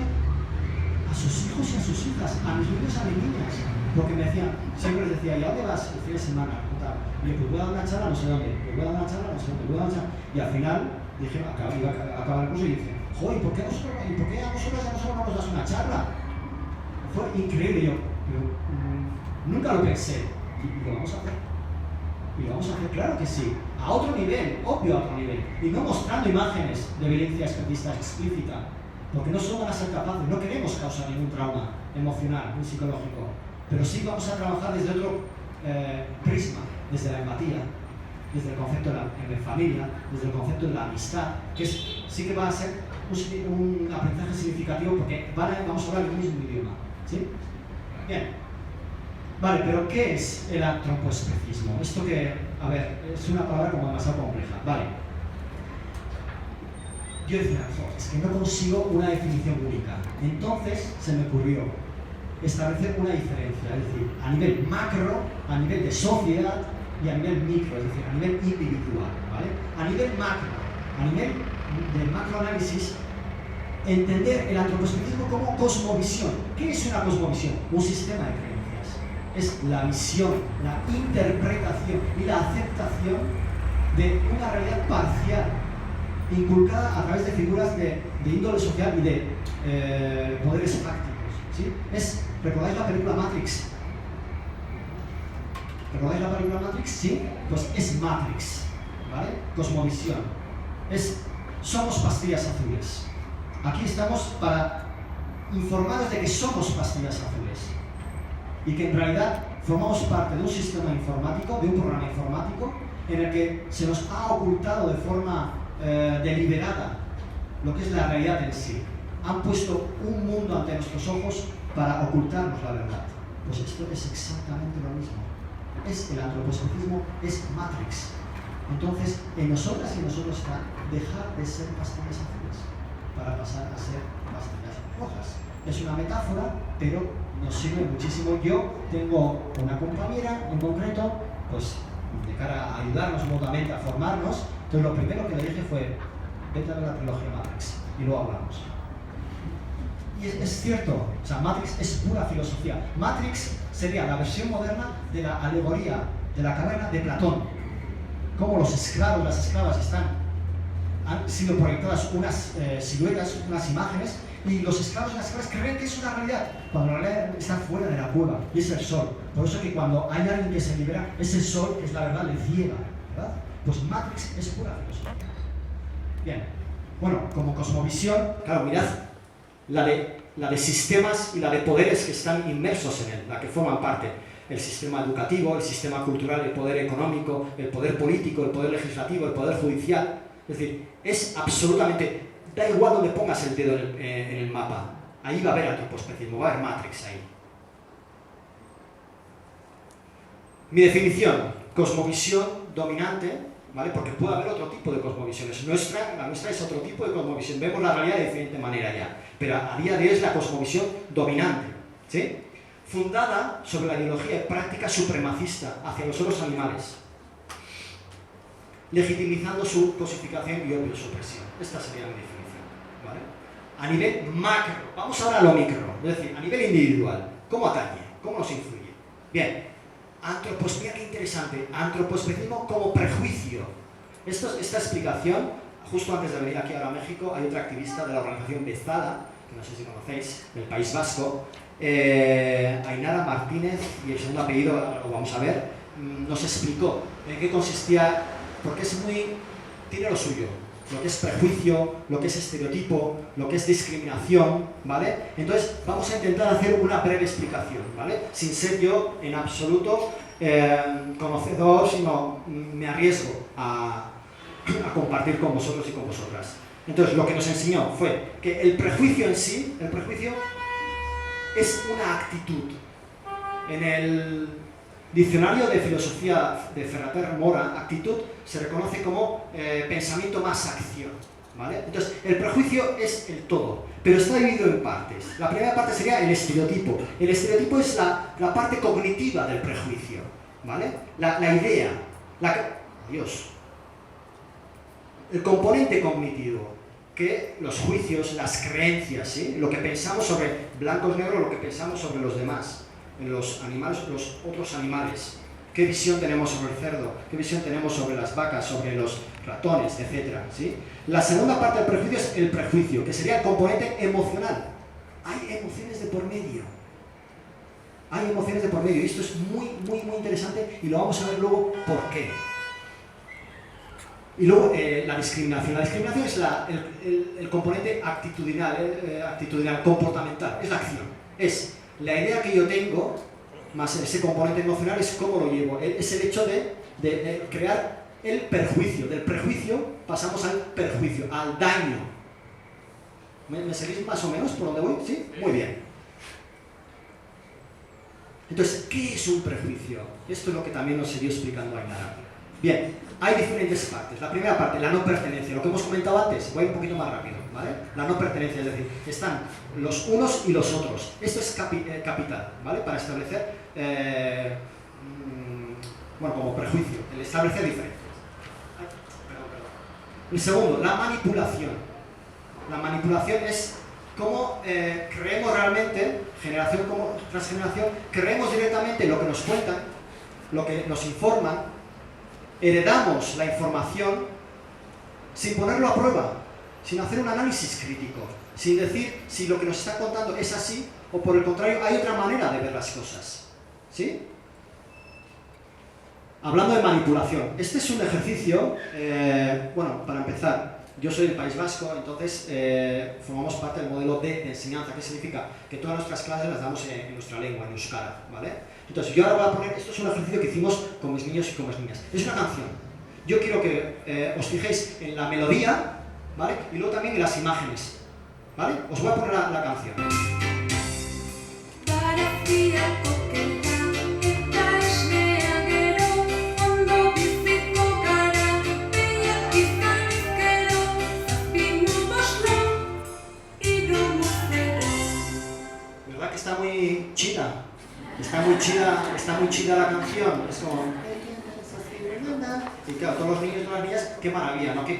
A: a sus hijos y a sus hijas, a mis niños y a mis niñas. Porque me decían, siempre les decía, ¿y a dónde vas el fin de semana? Y yo, pues voy a dar una charla no sé dónde, pues voy a dar una charla no sé dónde, voy a dar una charla. Y al final, dije, iba a acabar el curso y dije, joder, ¿y por qué a vosotros no nos das una charla? Fue increíble, yo nunca lo pensé. Y lo vamos a hacer. Y lo vamos a hacer, claro que sí. A otro nivel, obvio a otro nivel. Y no mostrando imágenes de violencia especista explícita. Porque no somos a ser capaces, no queremos causar ningún trauma emocional ni psicológico. Pero sí vamos a trabajar desde otro prisma, desde la empatía.
F: desde el concepto de la familia, desde el concepto de la amistad, que sí que va a ser un aprendizaje significativo porque vamos a hablar el mismo idioma, ¿sí? Bien. Vale, pero ¿qué es el antropoespecismo? Esto que, a ver, es una palabra como demasiado compleja, vale. Yo decía, es que no consigo una definición única. Entonces se me ocurrió establecer una diferencia, es decir, a nivel macro, a nivel de sociedad y a nivel micro, es decir, a nivel individual, ¿vale? A nivel macro, a nivel de macroanálisis, entender el antropoespecismo como cosmovisión. ¿Qué es una cosmovisión? Un sistema de creencias. Es la visión, la interpretación y la aceptación de una realidad parcial, inculcada a través de figuras de índole social y de poderes fácticos, ¿sí? ¿Recordáis la película Matrix? ¿Recordáis la película Matrix? Sí, pues es Matrix, ¿vale? Cosmovisión. Somos pastillas azules. Aquí estamos para informaros de que somos pastillas azules y que en realidad formamos parte de un sistema informático, de un programa informático en el que se nos ha ocultado de forma deliberada lo que es la realidad en sí. Han puesto un mundo ante nuestros ojos para ocultarnos la verdad. Pues esto es exactamente lo mismo. El antropoespecismo es Matrix. Entonces, en nosotras y en nosotros está dejar de ser pastillas azules para pasar a ser pastillas rojas. Es una metáfora, pero nos sirve muchísimo. Yo tengo una compañera en concreto, pues de cara a ayudarnos mutuamente a formarnos, entonces lo primero que le dije fue, vete a ver la trilogía Matrix y luego hablamos. Y es cierto, o sea, Matrix es pura filosofía. Matrix sería la versión moderna de la alegoría de la caverna de Platón. Cómo los esclavos, las esclavas han sido proyectadas unas siluetas, unas imágenes, y los esclavos y las esclavas creen que es una realidad, cuando la realidad está fuera de la cueva, y es el sol. Por eso que cuando hay alguien que se libera, ese sol que es la verdad, le ciega, ¿verdad? Pues Matrix es pura filosofía. Bien, bueno, como cosmovisión, claro, mirad, la de sistemas y la de poderes que están inmersos en él, la que forman parte. El sistema educativo, el sistema cultural, el poder económico, el poder político, el poder legislativo, el poder judicial. Es decir, es absolutamente, da igual donde pongas el dedo en el mapa, ahí va a haber antropoespecismo, va a haber Matrix ahí. Mi definición, cosmovisión dominante, ¿vale? Porque puede haber otro tipo de cosmovisiones. La nuestra es otro tipo de cosmovisión, vemos la realidad de diferente manera ya, pero a día de hoy es la cosmovisión dominante, ¿sí? Fundada sobre la ideología y práctica supremacista hacia los otros animales, legitimizando su cosificación y obvio su opresión. Esta sería mi definición, ¿vale? A nivel macro, vamos ahora a lo micro, es decir, a nivel individual, ¿cómo atañe? ¿Cómo nos influye? Bien, mira qué interesante, antropoespecismo como prejuicio. Esta explicación, justo antes de venir aquí ahora a México, hay otra activista de la organización Bezada, que no sé si conocéis, del País Vasco, Ainara Martínez, y el segundo apellido lo vamos a ver, nos explicó en qué consistía, porque tiene lo suyo, lo que es prejuicio, lo que es estereotipo, lo que es discriminación, ¿vale? Entonces vamos a intentar hacer una breve explicación, ¿vale? Sin ser yo en absoluto conocedor, sino me arriesgo a compartir con vosotros y con vosotras. Entonces lo que nos enseñó fue que el prejuicio en sí, el prejuicio es una actitud. En el diccionario de filosofía de Ferrater Mora, actitud se reconoce como pensamiento más acción, ¿vale? Entonces, el prejuicio es el todo, pero está dividido en partes. La primera parte sería el estereotipo. El estereotipo es la parte cognitiva del prejuicio, ¿vale? La idea, el componente cognitivo, que los juicios, las creencias, ¿sí? Lo que pensamos sobre blancos, negros, lo que pensamos sobre los demás, los animales, los otros animales. ¿Qué visión tenemos sobre el cerdo? ¿Qué visión tenemos sobre las vacas, sobre los ratones, etcétera? ¿Sí? La segunda parte del prejuicio es el prejuicio, que sería el componente emocional. Hay emociones de por medio. Hay emociones de por medio, y esto es muy interesante, y lo vamos a ver luego por qué. Y luego la discriminación. La discriminación es el componente actitudinal, comportamental, es la acción. Es la idea que yo tengo, más ese componente emocional, es cómo lo llevo. Es el hecho de crear el perjuicio. Del prejuicio pasamos al perjuicio, al daño. ¿Me seguís más o menos por dónde voy? ¿Sí? Muy bien. Entonces, ¿qué es un prejuicio? Esto es lo que también nos seguí explicando Ainara. Bien, hay diferentes partes. La primera parte, la no pertenencia. Lo que hemos comentado antes, voy un poquito más rápido, ¿vale? La no pertenencia, es decir, están los unos y los otros. Esto es capital, ¿vale? Para establecer, bueno, como prejuicio, el establecer diferencias. El segundo, la manipulación. La manipulación es cómo creemos realmente, generación como tras generación, creemos directamente lo que nos cuentan, lo que nos informan, heredamos la información sin ponerlo a prueba, sin hacer un análisis crítico, sin decir si lo que nos está contando es así o por el contrario hay otra manera de ver las cosas. ¿Sí? Hablando de manipulación, este es un ejercicio, bueno, para empezar, yo soy del País Vasco, entonces formamos parte del modelo de enseñanza, que significa que todas nuestras clases las damos en nuestra lengua, en euskara, ¿vale? Entonces yo ahora voy a poner, esto es un ejercicio que hicimos con mis niños y con mis niñas. Es una canción. Yo quiero que os fijéis en la melodía, ¿vale? Y luego también en las imágenes, ¿vale? Os voy a poner la canción. ¿Verdad que está muy chida? Está muy chida la canción. Es como... Y claro, todos los niños y todas las niñas, qué maravilla, ¿no? Pero,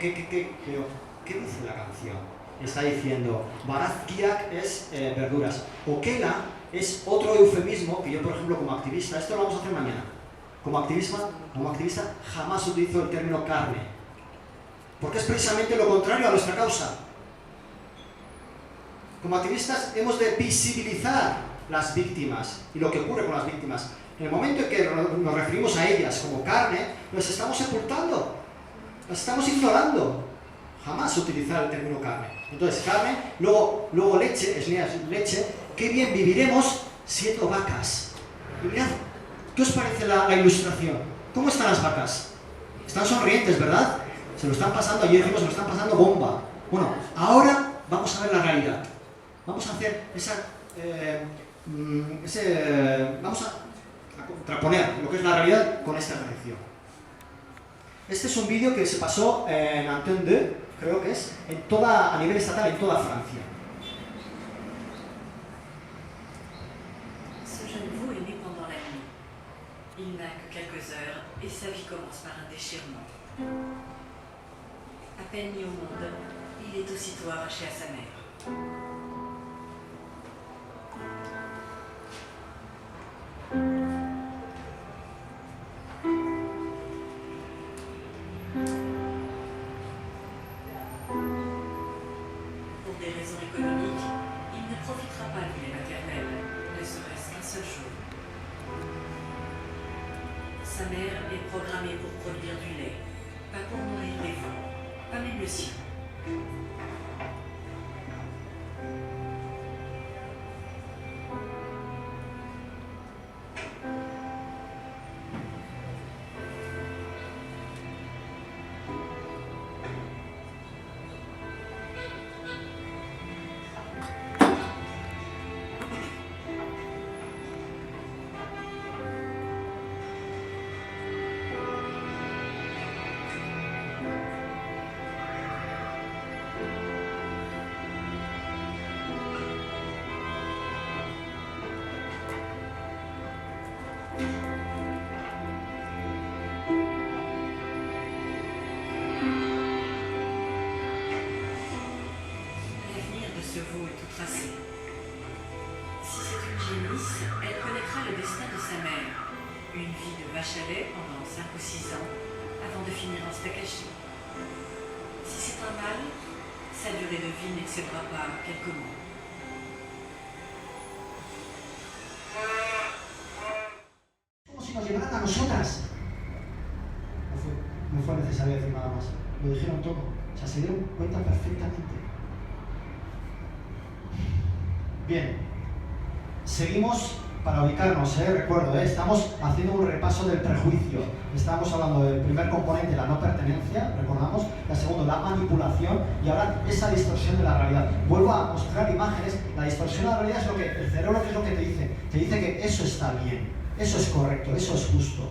F: ¿qué dice la canción? Está diciendo, barazkiak es verduras. Okela es otro eufemismo que yo, por ejemplo, como activista, esto lo vamos a hacer mañana. Como activista jamás utilizo el término carne. Porque es precisamente lo contrario a nuestra causa. Como activistas hemos de visibilizar las víctimas y lo que ocurre con las víctimas. En el momento en que nos referimos a ellas como carne, las estamos sepultando, las estamos ignorando. Jamás utilizar el término carne. Entonces, carne, luego leche, es leche, qué bien viviremos siendo vacas. Y mirad, ¿qué os parece la ilustración? ¿Cómo están las vacas? Están sonrientes, ¿verdad? Se lo están pasando, ayer dijimos, se lo están pasando bomba. Bueno, ahora vamos a ver la realidad. Vamos a hacer vamos a contraponer lo que es la realidad con esta ejercicio. Este es un vídeo que se pasó en Antenne 2, creo que es, a nivel estatal en toda Francia.
G: Ce jeune veau est né pendant la nuit. Il n'a que quelques heures et sa vie commence par un déchirement. À peine mis au monde, il est aussitôt arraché à sa mère. Pour des raisons économiques, il ne profitera pas du lait maternel, ne serait-ce qu'un seul jour. Sa mère est programmée pour produire du lait, pas pour nourrir les veaux, pas même le sien. Ce veau est tout tracé. Si c'est une génisse, elle connaîtra le destin de sa mère. Une vie de vache à lait pendant 5 ou 6 ans, avant de finir en steak haché. Si c'est un mâle, sa durée de vie n'excédera pas quelques mois.
F: Como si nos llevaran a nosotras. No fue necesario decir nada más. Lo dijeron todo. O sea, se dieron cuenta perfectamente. Bien, seguimos para ubicarnos, recuerdo, estamos haciendo un repaso del prejuicio. Estábamos hablando del primer componente, la no pertenencia, recordamos, el segundo, la manipulación, y ahora esa distorsión de la realidad. Vuelvo a mostrar imágenes. La distorsión de la realidad es lo que el cerebro, ¿qué es lo que te dice? Te dice que eso está bien, eso es correcto, eso es justo,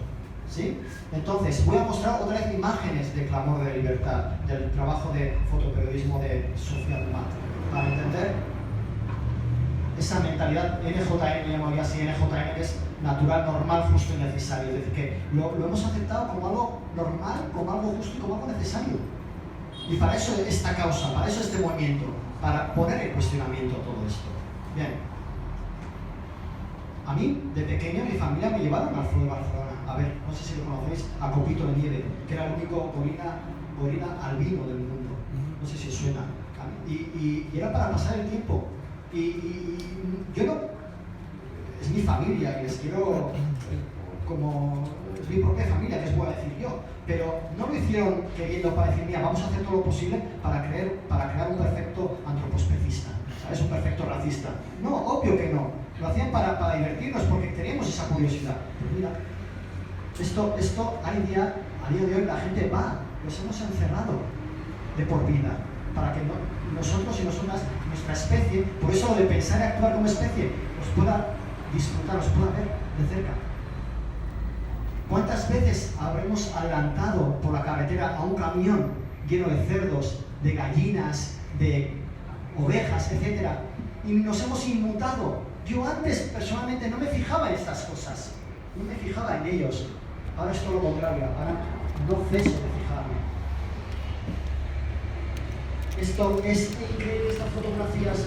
F: ¿sí? Entonces, voy a mostrar otra vez imágenes de clamor de libertad, del trabajo de fotoperiodismo de Social Mat, para entender esa mentalidad NJN, llamaría así, NJN, que es natural, normal, justo y necesario. Es decir, que lo hemos aceptado como algo normal, como algo justo y como algo necesario. Y para eso esta causa, para eso este movimiento, para poner en cuestionamiento todo esto. Bien. A mí, de pequeño, mi familia me llevaron al Foro de Barcelona. A ver, no sé si lo conocéis, a Copito de Nieve, que era el único gorila albino del mundo. No sé si os suena. Y era para pasar el tiempo. Y yo no... Es mi familia y les quiero como... Es mi propia familia, que es voy a decir yo. Pero no lo hicieron queriendo para decir, mira, vamos a hacer todo lo posible para crear un perfecto antropospecista, ¿sabes? Un perfecto racista. No, obvio que no. Lo hacían para divertirnos porque teníamos esa curiosidad. Pero mira, esto a día de hoy la gente va, los hemos encerrado de por vida, para que nosotros y nosotras, nuestra especie, por eso de pensar y actuar como especie, os pueda disfrutar, os pueda ver de cerca. ¿Cuántas veces habremos adelantado por la carretera a un camión lleno de cerdos, de gallinas, de ovejas, etcétera, y nos hemos inmutado? Yo antes personalmente no me fijaba en estas cosas, no me fijaba en ellos. Ahora es todo lo contrario, ahora no ceso de fijarme. Esto es increíble, estas fotografías,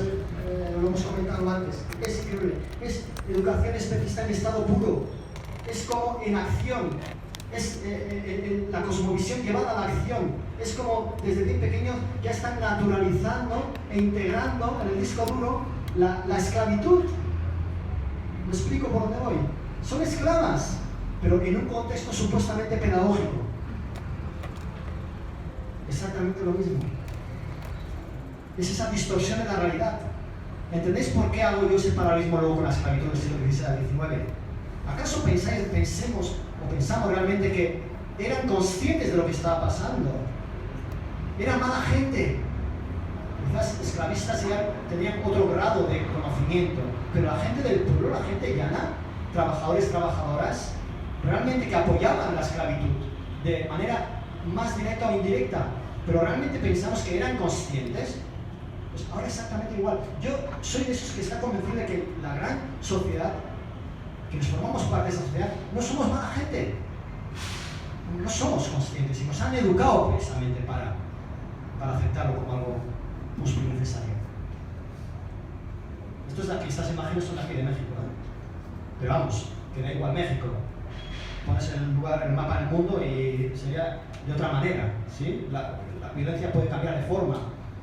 F: lo hemos comentado antes, es increíble. Es educación especista en estado puro, es como en acción, es la cosmovisión llevada a la acción. Es como desde bien pequeños ya están naturalizando e integrando en el disco duro la esclavitud. ¿Me explico por dónde voy? Son esclavas, pero en un contexto supuestamente pedagógico. Exactamente lo mismo. Es esa distorsión en la realidad. ¿Entendéis por qué hago yo ese paralelismo luego con la esclavitud del siglo XVI al XIX? ¿Acaso pensamos realmente que eran conscientes de lo que estaba pasando? Era mala gente. Quizás esclavistas ya tenían otro grado de conocimiento, pero la gente del pueblo, la gente llana, trabajadores, trabajadoras, realmente que apoyaban la esclavitud de manera más directa o indirecta, pero realmente pensamos que eran conscientes. Pues ahora exactamente igual. Yo soy de esos que está convencido de que la gran sociedad, que nos formamos parte de esa sociedad, no somos mala gente. No somos conscientes y nos han educado precisamente para aceptarlo como algo justo y necesario. Estas imágenes son de aquí de México, ¿no? Pero vamos, que da igual México. Pones el mapa en el mundo y sería de otra manera, ¿sí? La violencia puede cambiar de forma,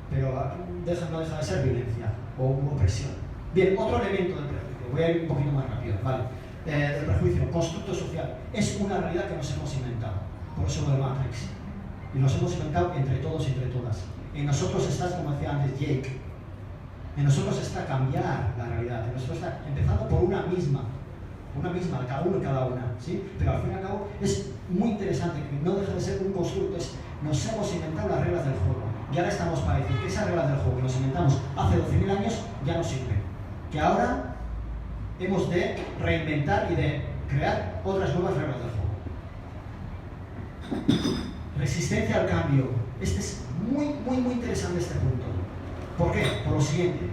F: pero no deja de ser violencia o opresión. Bien, otro elemento del prejuicio, voy a ir un poquito más rápido, ¿vale? Del prejuicio, constructo social, es una realidad que nos hemos inventado, por eso lo de Matrix, y nos hemos inventado entre todos y entre todas. En nosotros está, como decía antes Jake, en nosotros está cambiar la realidad, en nosotros está empezando por una misma, cada uno y cada una, ¿sí? Pero al fin y al cabo es muy interesante, que no deja de ser un constructo, nos hemos inventado las reglas del juego, y ahora estamos para decir que esas reglas del juego que nos inventamos hace 12.000 años ya no sirven, que ahora hemos de reinventar y de crear otras nuevas reglas del juego. Resistencia al cambio. Este es muy interesante este punto. ¿Por qué? Por lo siguiente.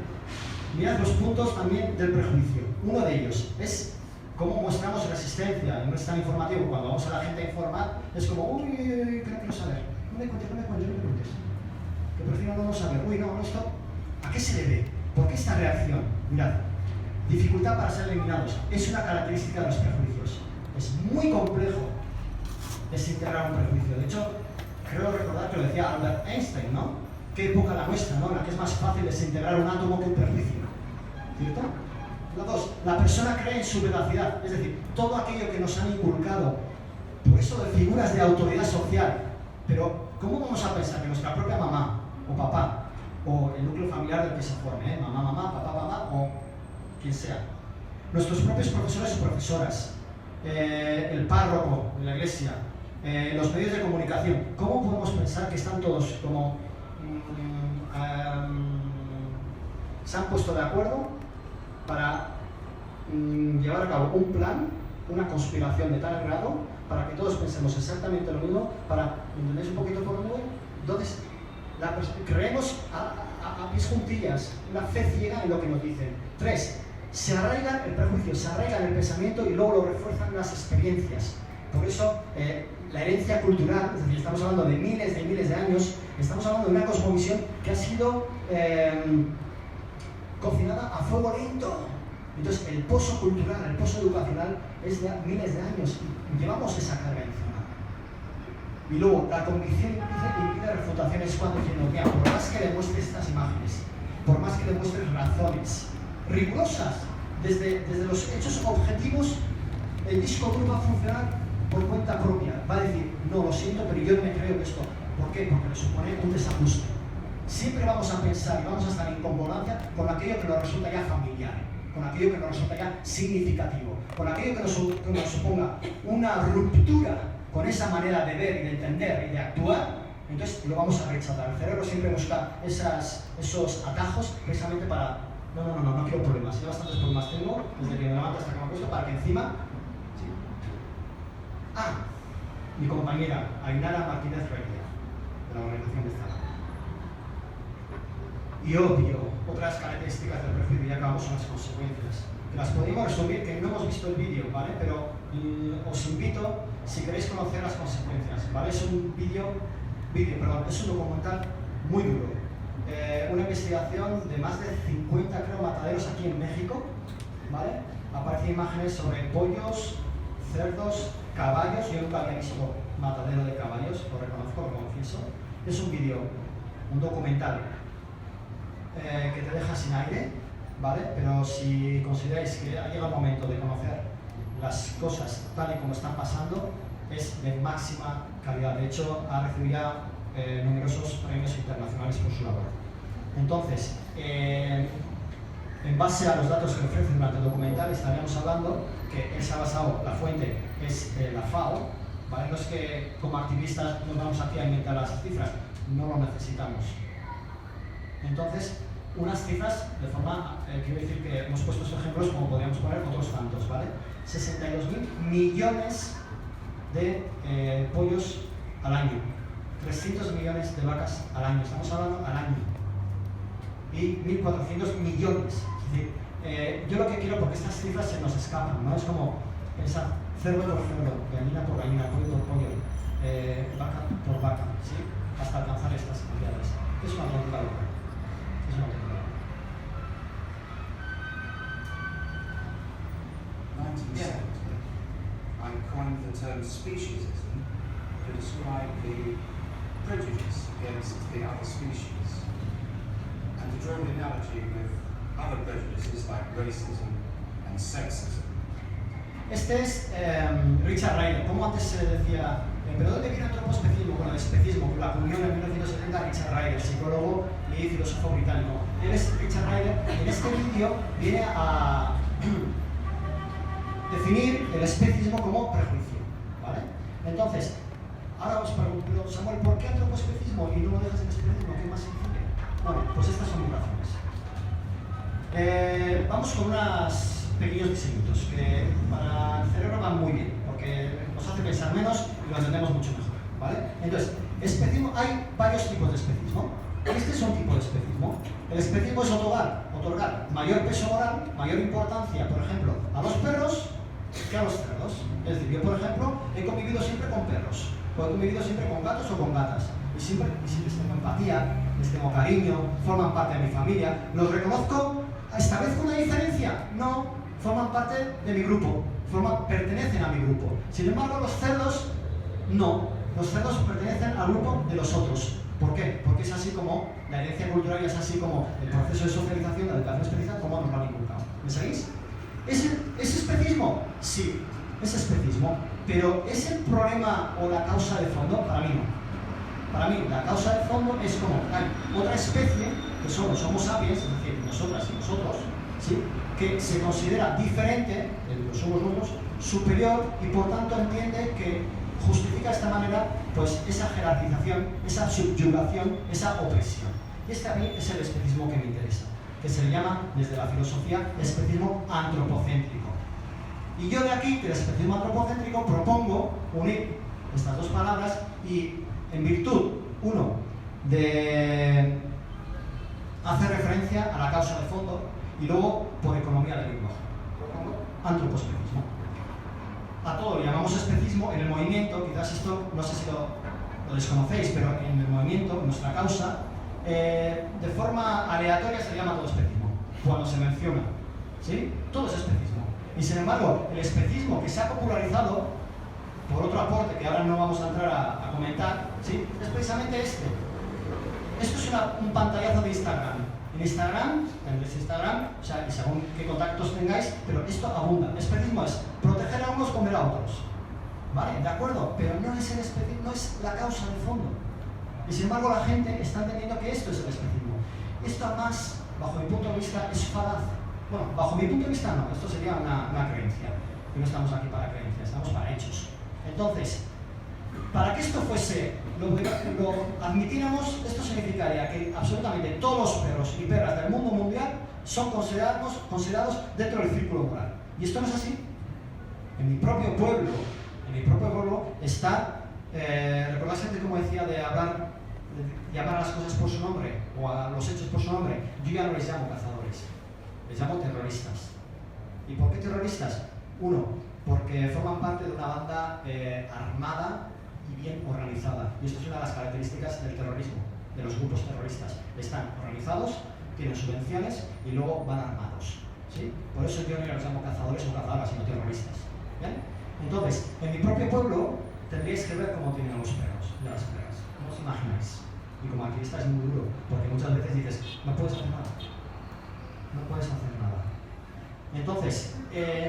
F: Mirad los puntos también del prejuicio. Uno de ellos es cómo mostramos resistencia. No es tan informativo. Cuando vamos a la gente a informar, es como, uy, que no quiero saber. No me cuentes, no me preguntes. Que prefiero no saber. Uy, no, esto. ¿A qué se debe? ¿Por qué esta reacción? Mirad. Dificultad para ser eliminados. Es una característica de los prejuicios. Es muy complejo desintegrar un prejuicio. De hecho, creo recordar que lo decía Albert Einstein, ¿no? ¿Qué época la nuestra, ¿no? En la que es más fácil desintegrar un átomo que un prejuicio. ¿Cierto? Dos, la persona cree en su veracidad. Es decir, todo aquello que nos han inculcado, por eso de figuras de autoridad social. Pero, ¿cómo vamos a pensar que nuestra propia mamá o papá, o el núcleo familiar del que se forme, mamá, papá, o quien sea, nuestros propios profesores o profesoras, el párroco de la iglesia, los medios de comunicación, ¿cómo podemos pensar que están todos como se han puesto de acuerdo para llevar a cabo un plan, una conspiración de tal grado para que todos pensemos exactamente lo mismo, para, ¿entendéis un poquito por dónde voy? Entonces, creemos a pies juntillas, una fe ciega en lo que nos dicen. 3. Se arraiga el prejuicio, se arraiga en el pensamiento y luego lo refuerzan las experiencias. Por eso, la herencia cultural, es decir, estamos hablando de miles de años, estamos hablando de una cosmovisión que ha sido cocinada a fuego lento. Entonces, el pozo cultural, el pozo educacional es de miles de años y llevamos esa carga encima. Y luego, la convicción impide refutaciones cuando diciendo, mira, por más que demuestres estas imágenes, por más que demuestres razones rigurosas, desde los hechos objetivos, el disco duro va a funcionar por cuenta propia. Va a decir, no, lo siento, pero yo no me creo esto. ¿Por qué? Porque le supone un desajuste. Siempre vamos a pensar y vamos a estar en concordancia con aquello que nos resulta ya familiar, con aquello que nos resulta ya significativo, con aquello que nos suponga una ruptura con esa manera de ver y de entender y de actuar. Entonces lo vamos a rechazar. El cerebro siempre busca esos atajos precisamente para no quiero problemas, ya bastantes problemas tengo desde que me levanto hasta que me acuesto para que encima... Sí. Mi compañera Ainara Martínez Reguera, de la organización de Zara. Y obvio, otras características del prejuicio, ya acabamos con las consecuencias. Que las podemos resumir, que no hemos visto el vídeo, ¿vale? Pero os invito, si queréis conocer las consecuencias, ¿vale? Es un es un documental muy duro. Una investigación de más de 50, creo, mataderos aquí en México, ¿vale? Aparecen imágenes sobre pollos, cerdos, caballos. Yo nunca había visto matadero de caballos, lo reconozco, lo confieso. Es un vídeo, un documental que te deja sin aire, ¿vale? Pero si consideráis que ha llegado el momento de conocer las cosas tal y como están pasando, es de máxima calidad. De hecho, ha recibido ya numerosos premios internacionales por su labor. Entonces, en base a los datos que ofrece durante el documental, estaríamos hablando que él se ha basado, la fuente es la FAO, ¿vale? No es que como activistas nos vamos aquí a inventar las cifras, no lo necesitamos. Entonces, unas cifras, de forma, quiero decir que hemos puesto estos ejemplos como podríamos poner otros tantos, ¿vale? 62.000 millones de pollos al año, 300 millones de vacas al año, estamos hablando al año, y 1.400 millones. Es decir, yo lo que quiero, porque estas cifras se nos escapan, ¿no? Es como pensar cerdo por cerdo, gallina por gallina, pollo por pollo, vaca por vaca, ¿sí? Hasta alcanzar estas cantidades. Es una auténtica locura. Es una auténtica locura.
H: I coined the term speciesism to describe the prejudice against the other species and to draw an analogy with other prejudices like racism and sexism.
F: Este es Richard Ryder. Como antes se decía, ¿pero dónde viene el antropospecismo? Bueno, el especismo, que la acuñó en 1970 Richard Ryder, psicólogo y filósofo británico. Él es Richard Ryder. En este vídeo viene a definir el especismo como prejuicio, ¿vale? Entonces, ahora os pregunto, Samuel, ¿por qué antropospecismo y no lo dejas en especismo? ¿Qué más sencillo? Bueno, pues estas son mis razones. Vamos con unos pequeños diseñitos que para el cerebro van muy bien, porque nos hace pensar menos y lo entendemos mucho mejor, ¿vale? Entonces, especismo, hay varios tipos de especismo. Este es un tipo de especismo. El especismo es otorgar mayor peso moral, mayor importancia, por ejemplo, a los perros que a los cerdos. Es decir, yo, por ejemplo, he convivido siempre con perros, o he convivido siempre con gatos o con gatas, y siempre les tengo empatía, les tengo cariño, forman parte de mi familia, los reconozco. ¿Establezco una diferencia? No, forman parte de mi grupo, pertenecen a mi grupo. Sin embargo, los cerdos, no. Los cerdos pertenecen al grupo de los otros. ¿Por qué? Porque es así como la herencia cultural y es así como el proceso de socialización, la educación especial, como nos lo han inculcado. ¿Me seguís? ¿Es especismo? Sí, es especismo. Pero ¿es el problema o la causa de fondo? Para mí no. Para mí, la causa de fondo es como hay otra especie, que son los Homo sapiens, es decir, nosotras y nosotros, ¿sí? Que se considera diferente, somos nosotros, superior, y por tanto entiende que justifica de esta manera pues esa jerarquización, esa subyugación, esa opresión. Y este a mí es el especismo que me interesa, que se le llama desde la filosofía especismo antropocéntrico. Y yo de aquí, del especismo antropocéntrico, propongo unir estas dos palabras y, en virtud, uno, de hacer referencia a la causa de fondo y luego por economía del lenguaje. Propongo antropospecismo. A todo lo llamamos especismo en el movimiento, quizás esto no sé si lo desconocéis, pero en el movimiento, en nuestra causa, de forma aleatoria se llama todo especismo, cuando se menciona, ¿sí? Todo es especismo. Y sin embargo, el especismo que se ha popularizado, por otro aporte que ahora no vamos a entrar a comentar, ¿sí? Es precisamente este. Esto es un pantallazo de Instagram. En Instagram, tendréis Instagram, o sea, y según qué contactos tengáis, pero esto abunda. El especismo es proteger a unos, comer a otros. ¿Vale? ¿De acuerdo? Pero no es el especismo, no es la causa de fondo. Y sin embargo la gente está entendiendo que esto es el especismo. Esto además, bajo mi punto de vista, es falaz. Bueno, bajo mi punto de vista no, esto sería una creencia. Y no estamos aquí para creencias, estamos para hechos. Entonces, para que esto fuese, lo admitiéramos, esto significaría que absolutamente todos los perros y perras del mundo mundial son considerados dentro del círculo moral. Y esto no es así. En mi propio pueblo está, ¿recordáis antes como decía de llamar a las cosas por su nombre o a los hechos por su nombre? Yo ya no les llamo cazadores, les llamo terroristas. ¿Y por qué terroristas? Uno, porque forman parte de una banda armada y bien organizada. Y esto es una de las características del terrorismo, de los grupos terroristas. Están organizados, tienen subvenciones y luego van armados, ¿sí? Por eso yo no los llamo cazadores o cazadoras, sino terroristas. ¿Bien? Entonces, en mi propio pueblo tendríais que ver cómo tienen los perros y las perras. ¿Cómo os imagináis? Y como activista es muy duro, porque muchas veces dices, no puedes hacer nada. No puedes hacer nada. Entonces,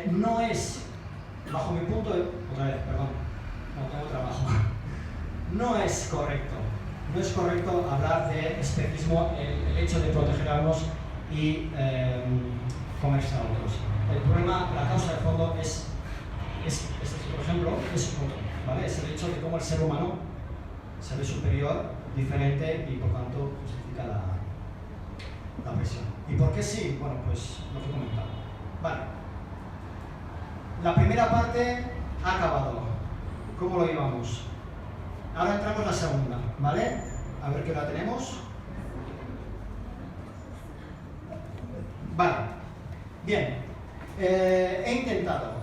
F: no es, bajo mi punto de... Otra vez, perdón, no tengo trabajo. No es correcto hablar de especismo, el hecho de proteger a unos y comerse a otros. El problema, la causa de fondo es por ejemplo, es otro, ¿vale? Es el hecho de cómo el ser humano se ve superior, diferente y por tanto justifica la presión. ¿Y por qué sí? Bueno, pues lo que he comentado. Vale. La primera parte ha acabado. ¿Cómo lo llevamos? Ahora entramos en la segunda, ¿vale? A ver qué hora tenemos. Vale. Bien. He intentado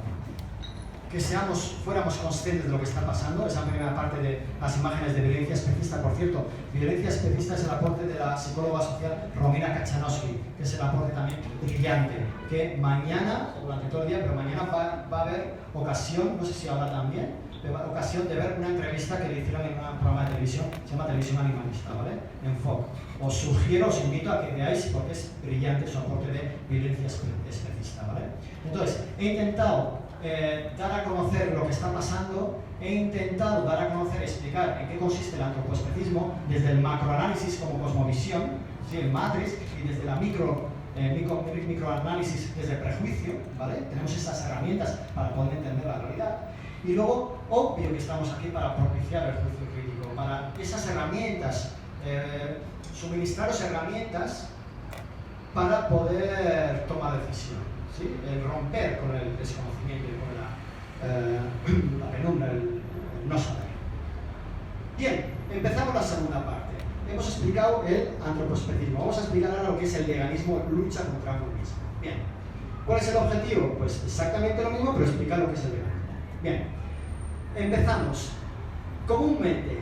F: que fuéramos conscientes de lo que está pasando. Esa primera parte de las imágenes de violencia especista, por cierto, violencia especista es el aporte de la psicóloga social Romina Kachanowski, que es el aporte también brillante, que mañana, o durante todo el día, pero mañana va a haber ocasión, no sé si ahora también, ocasión de ver una entrevista que le hicieron en un programa de televisión, se llama Televisión Animalista, ¿vale? En FOC. Os invito a que veáis porque es brillante su aporte de violencia especista, ¿vale? Entonces, he intentado dar a conocer lo que está pasando, he intentado dar a conocer, explicar en qué consiste el antropoespecismo desde el macroanálisis como cosmovisión, ¿sí? El matrix, y desde la microanálisis desde el prejuicio, ¿vale? Tenemos esas herramientas para poder entender la realidad. Y luego, obvio que estamos aquí para propiciar el juicio crítico, para esas herramientas, suministraros herramientas para poder tomar decisión, ¿sí? El romper con el desconocimiento y con la penumbra, el no saber. Bien, empezamos la segunda parte. Hemos explicado el antropospecismo. Vamos a explicar ahora lo que es el veganismo, lucha contra uno mismo. Bien, ¿cuál es el objetivo? Pues exactamente lo mismo, pero explicar lo que es el veganismo. Bien, empezamos. Comúnmente,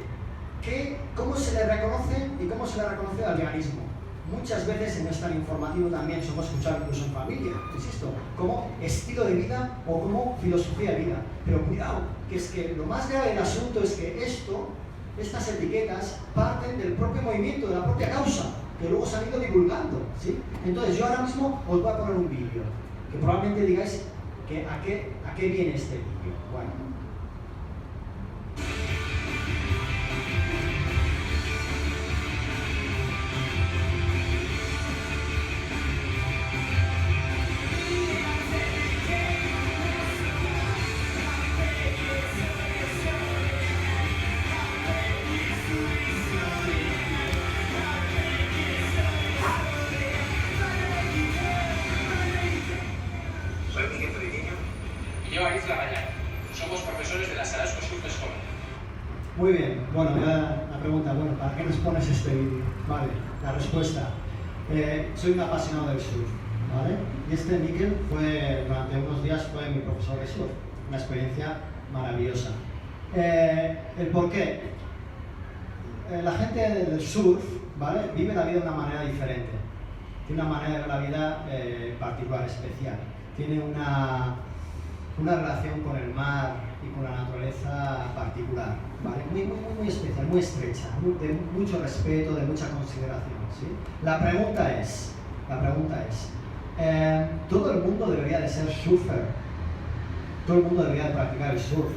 F: ¿cómo se le reconoce y cómo se le reconoce al veganismo? Muchas veces en nuestro informativo también se hemos escuchado incluso en familia, insisto, como estilo de vida o como filosofía de vida. Pero cuidado, que es que lo más grave del asunto es que estas etiquetas parten del propio movimiento, de la propia causa, que luego se han ido divulgando, ¿sí? Entonces yo ahora mismo os voy a poner un vídeo, que probablemente digáis que a qué viene este vídeo. Bueno. Bueno, la pregunta, bueno, ¿para qué nos pones este vídeo? Vale, la respuesta. Soy un apasionado del surf, ¿vale? Y este Mikel durante unos días fue mi profesor de surf. Una experiencia maravillosa. ¿El por qué? La gente del surf, ¿vale? Vive la vida de una manera diferente. Tiene una manera de ver la vida particular, especial. Tiene una relación con el mar y con la naturaleza particular, ¿vale? Muy especial, muy estrecha, de mucho respeto, de mucha consideración, ¿sí? La pregunta es, ¿todo el mundo debería de ser surfer? ¿Todo el mundo debería de practicar el surf?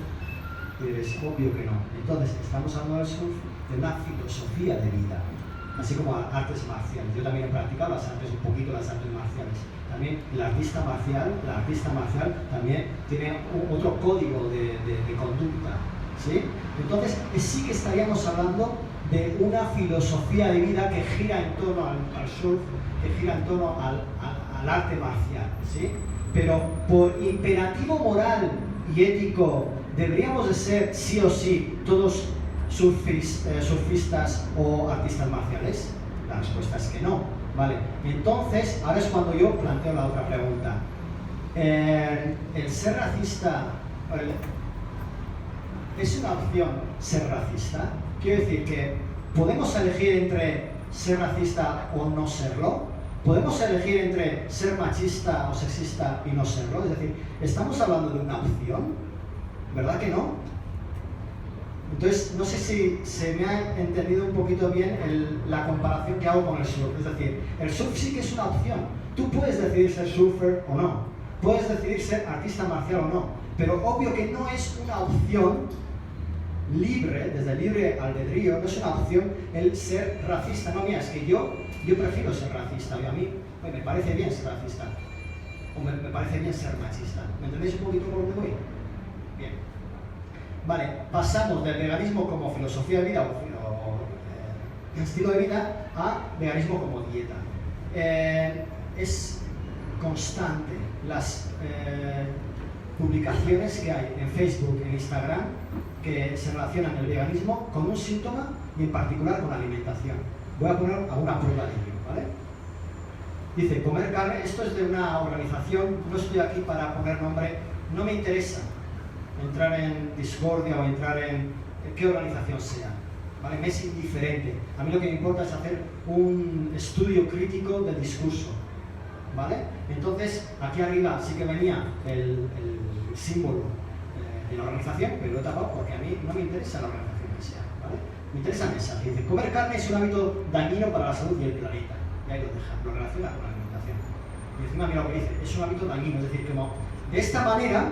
F: Y es obvio que no. Entonces, estamos hablando del surf de una filosofía de vida, así como artes marciales. Yo también he practicado las artes marciales. También el artista marcial también tiene otro código de conducta, ¿sí? Entonces, sí que estaríamos hablando de una filosofía de vida que gira en torno al surf, que gira en torno al arte marcial, ¿sí? Pero por imperativo moral y ético, ¿deberíamos de ser sí o sí todos surfistas o artistas marciales? La respuesta es que no, ¿vale? Entonces, ahora es cuando yo planteo la otra pregunta. ¿El ser racista es una opción ser racista? Quiero decir que ¿podemos elegir entre ser racista o no serlo? ¿Podemos elegir entre ser machista o sexista y no serlo? Es decir, ¿estamos hablando de una opción? ¿Verdad que no? Entonces, no sé si se me ha entendido un poquito bien la comparación que hago con el surf. Es decir, el surf sí que es una opción. Tú puedes decidir ser surfer o no. Puedes decidir ser artista marcial o no. Pero obvio que no es una opción libre, desde el libre albedrío, no es una opción el ser racista. No, mira, es que yo prefiero ser racista. Y a mí me parece bien ser racista. O me parece bien ser machista. ¿Me entendéis un poquito por dónde voy? Bien. Vale, pasamos del veganismo como filosofía de vida o estilo de vida a veganismo como dieta. Es constante las publicaciones que hay en Facebook, en Instagram, que se relacionan el veganismo con un síntoma y en particular con la alimentación. Voy a poner alguna prueba de ello, ¿vale? Dice, comer carne, esto es de una organización, no estoy aquí para poner nombre, no me interesa entrar en discordia o entrar en qué organización sea, ¿vale? Me es indiferente. A mí lo que me importa es hacer un estudio crítico del discurso, ¿vale? Entonces, aquí arriba sí que venía el símbolo de la organización, pero lo he tapado porque a mí no me interesa la organización que sea, ¿vale? Me interesa el mensaje. Dice, comer carne es un hábito dañino para la salud y el planeta. Y ahí lo deja, lo relaciona con la alimentación. Y encima mira lo que dice, es un hábito dañino, es decir, como de esta manera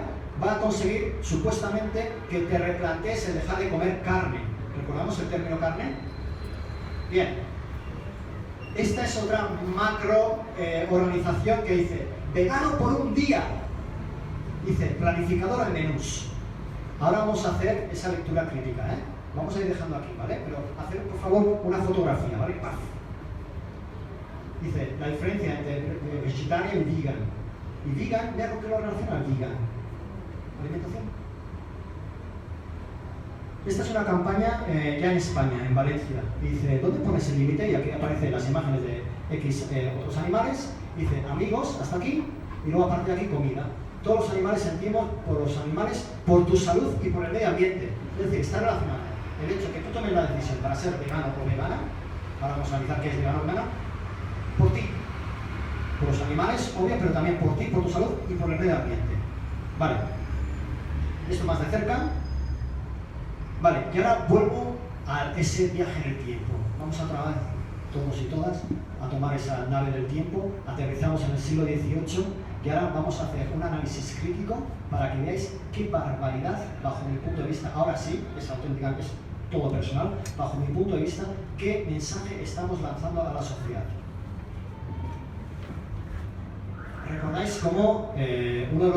F: va a conseguir supuestamente que te replantees el dejar de comer carne. ¿Recordamos el término carne? Bien. Esta es otra macro organización que dice, vegano por un día. Dice, planificador de menús. Ahora vamos a hacer esa lectura crítica, ¿eh? Vamos a ir dejando aquí, ¿vale? Pero hacer, por favor, una fotografía, ¿vale? ¡Paf! Dice, la diferencia entre vegetariano y vegan. Y vegan, mira con qué lo relaciona el vegan. Alimentación. Esta es una campaña ya en España, en Valencia. Y dice, ¿dónde pones el límite? Y aquí aparecen las imágenes de X otros animales. Dice, amigos, hasta aquí. Y luego a partir de aquí, comida. Todos los animales sentimos por los animales, por tu salud y por el medio ambiente. Es decir, está relacionado. El hecho de que tú tomes la decisión para ser vegano o vegana, ahora vamos a analizar qué es vegano o vegana, por ti. Por los animales, obvio, pero también por ti, por tu salud y por el medio ambiente. Vale. Esto más de cerca. Vale, y ahora vuelvo a ese viaje en el tiempo. Vamos a trabajar todos y todas a tomar esa nave del tiempo. Aterrizamos en el siglo XVIII y ahora vamos a hacer un análisis crítico para que veáis qué barbaridad, bajo mi punto de vista, ahora sí, es auténtica, es todo personal, bajo mi punto de vista, qué mensaje estamos lanzando a la sociedad. ¿Recordáis cómo algunos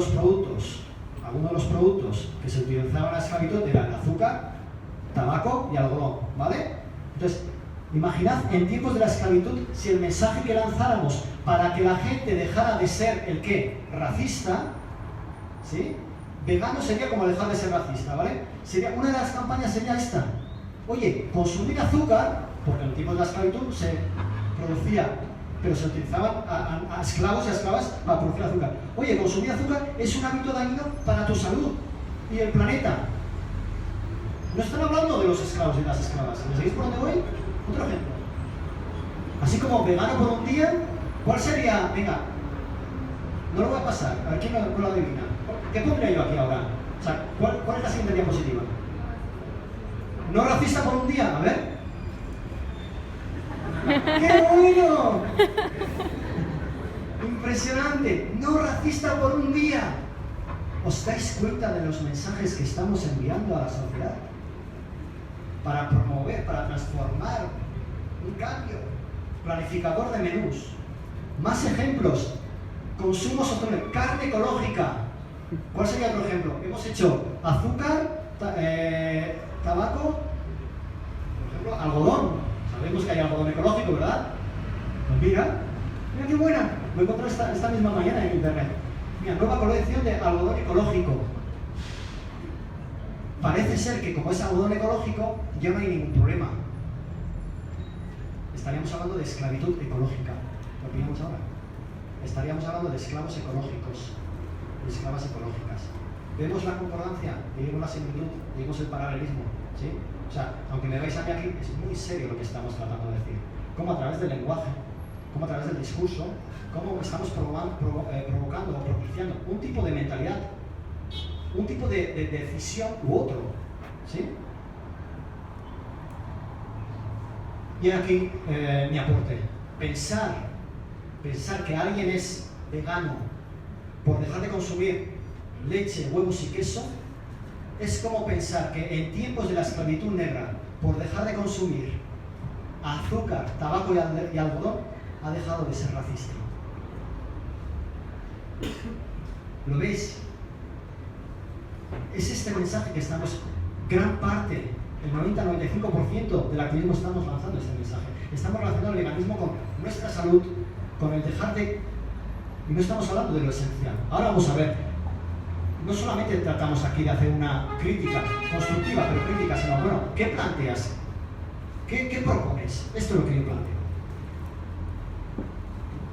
F: de los productos que se utilizaban en la esclavitud eran el azúcar, tabaco y algodón, ¿vale? Entonces, imaginad en tiempos de la esclavitud si el mensaje que lanzáramos para que la gente dejara de ser el ¿qué? Racista, ¿sí? Vegano sería como dejar de ser racista, ¿vale? Una de las campañas sería esta. Oye, consumir azúcar, porque en el tiempo de la esclavitud se producía, pero se utilizaban a esclavos y a esclavas para producir azúcar. Oye, consumir azúcar es un hábito dañino para tu salud y el planeta. No están hablando de los esclavos y las esclavas. ¿Me seguís por dónde voy? Otro ejemplo. Así como vegano por un día, ¿cuál sería? Venga, no lo voy a pasar. A ver quién lo adivina. ¿Qué pondría yo aquí ahora? O sea, ¿cuál es la siguiente diapositiva? No racista por un día, a ver. ¡Qué bueno! Impresionante. No racista por un día. ¿Os dais cuenta de los mensajes que estamos enviando a la sociedad? Para promover, para transformar un cambio. Planificador de menús. Más ejemplos. Consumo sostenible. Carne ecológica. ¿Cuál sería otro ejemplo? Hemos hecho azúcar, tabaco, por ejemplo, algodón. Sabemos que hay algodón ecológico, ¿verdad? Pues mira qué buena. Lo encontré esta misma mañana en internet. Mira, nueva colección de algodón ecológico. Parece ser que como es algodón ecológico, ya no hay ningún problema. Estaríamos hablando de esclavitud ecológica. ¿Lo opinamos ahora? Estaríamos hablando de esclavos ecológicos, de esclavas ecológicas. ¿Vemos la concordancia? ¿Vemos la similitud? ¿Vemos el paralelismo? ¿Sí? O sea, aunque me veáis a mí aquí, es muy serio lo que estamos tratando de decir. Cómo a través del lenguaje, cómo a través del discurso, cómo estamos provocando o propiciando un tipo de mentalidad, un tipo de decisión u otro. ¿Sí? Y aquí mi aporte. Pensar que alguien es vegano por dejar de consumir leche, huevos y queso es como pensar que en tiempos de la esclavitud negra, por dejar de consumir azúcar, tabaco y algodón, ha dejado de ser racista. ¿Lo veis? Es este mensaje que estamos, gran parte, el 90-95% del activismo estamos lanzando este mensaje. Estamos relacionando el veganismo con nuestra salud, con el dejar de... Y no estamos hablando de lo esencial. Ahora vamos a ver. No solamente tratamos aquí de hacer una crítica constructiva, pero crítica, sino, bueno, ¿qué planteas? ¿Qué propones? Esto es lo que yo planteo.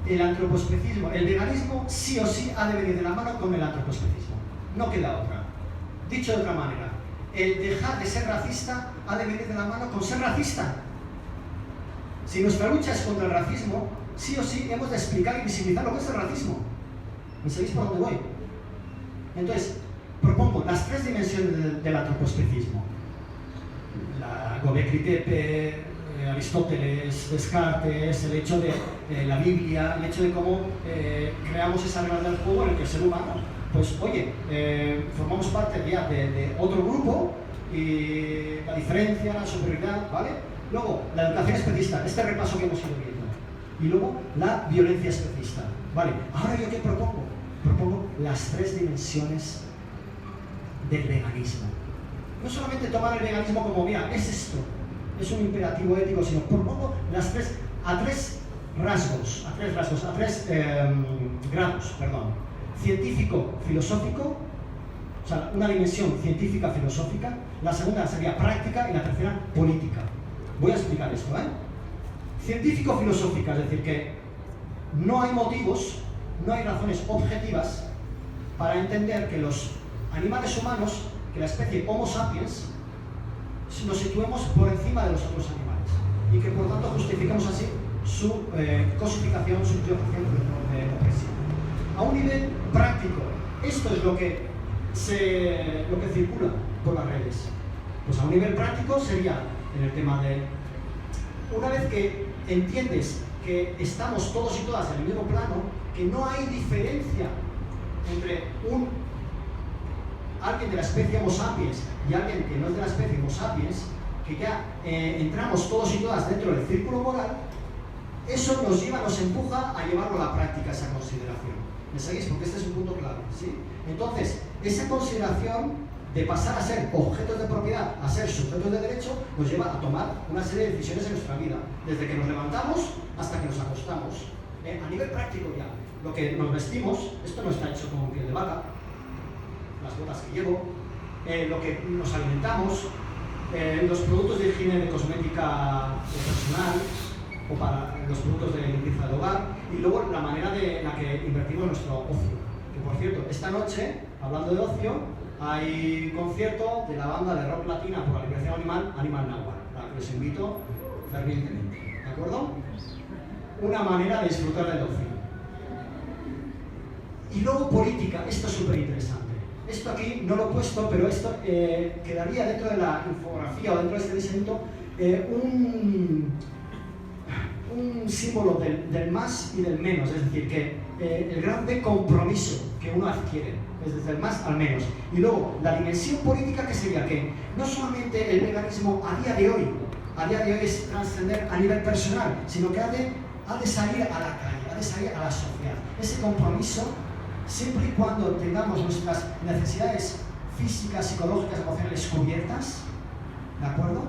F: El antropospecismo, el veganismo sí o sí ha de venir de la mano con el antropospecismo. No queda otra. Dicho de otra manera, el dejar de ser racista ha de venir de la mano con ser racista. Si nuestra lucha es contra el racismo, sí o sí hemos de explicar y visibilizar lo que es el racismo. ¿Me sabéis por dónde voy? Entonces, propongo las tres dimensiones del antropospecismo. La Göbekli Tepe, Aristóteles, Descartes, el hecho de la Biblia, el hecho de cómo creamos esa regla del juego en el que el ser humano, pues oye, formamos parte ya de otro grupo y la diferencia, la superioridad, ¿vale? Luego, la educación especista, este repaso que hemos ido viendo. Y luego, la violencia especista. Vale, ahora yo qué propongo? Propongo las tres dimensiones del veganismo. No solamente tomar el veganismo como, mira, es esto, es un imperativo ético, sino propongo a tres grados, perdón. Científico, filosófico, o sea, una dimensión científica, filosófica, la segunda sería práctica y la tercera política. Voy a explicar esto, ¿eh? Científico-filosófica, es decir, que no hay motivos, no hay razones objetivas para entender que los animales humanos, que la especie Homo sapiens, nos situemos por encima de los otros animales y que por tanto justificamos así su cosificación, su teorización de opresión. A un nivel práctico, esto es lo que circula por las redes. Pues a un nivel práctico sería en el tema de, una vez que entiendes que estamos todos y todas en el mismo plano, que no hay diferencia entre alguien de la especie Homo sapiens y alguien que no es de la especie Homo sapiens, que ya entramos todos y todas dentro del círculo moral, eso nos empuja a llevarlo a la práctica, esa consideración. ¿Me seguís? Porque este es un punto clave, ¿sí? Entonces, esa consideración de pasar a ser objetos de propiedad a ser sujetos de derecho nos lleva a tomar una serie de decisiones en nuestra vida, desde que nos levantamos hasta que nos acostamos. A nivel práctico ya, lo que nos vestimos, esto no está hecho con piel de vaca, las botas que llevo, lo que nos alimentamos, los productos de higiene de cosmética personal o para los productos de limpieza del hogar, y luego la manera en la que invertimos nuestro ocio. Que por cierto, esta noche, hablando de ocio, hay concierto de la banda de rock latina por la liberación animal, Animal Nahual, a la que os invito fervientemente. ¿De acuerdo? Una manera de disfrutar del ocio. Y luego política, esto es súper interesante. Esto aquí no lo he puesto, pero esto quedaría dentro de la infografía o dentro de este diseño un símbolo del más y del menos, es decir, que el grado de compromiso que uno adquiere, es desde el más al menos. Y luego, la dimensión política, que sería que no solamente el veganismo a día de hoy es trascender a nivel personal, sino que ha de salir a la calle, ha de salir a la sociedad. Ese compromiso, siempre y cuando tengamos nuestras necesidades físicas, psicológicas, emocionales cubiertas, ¿de acuerdo?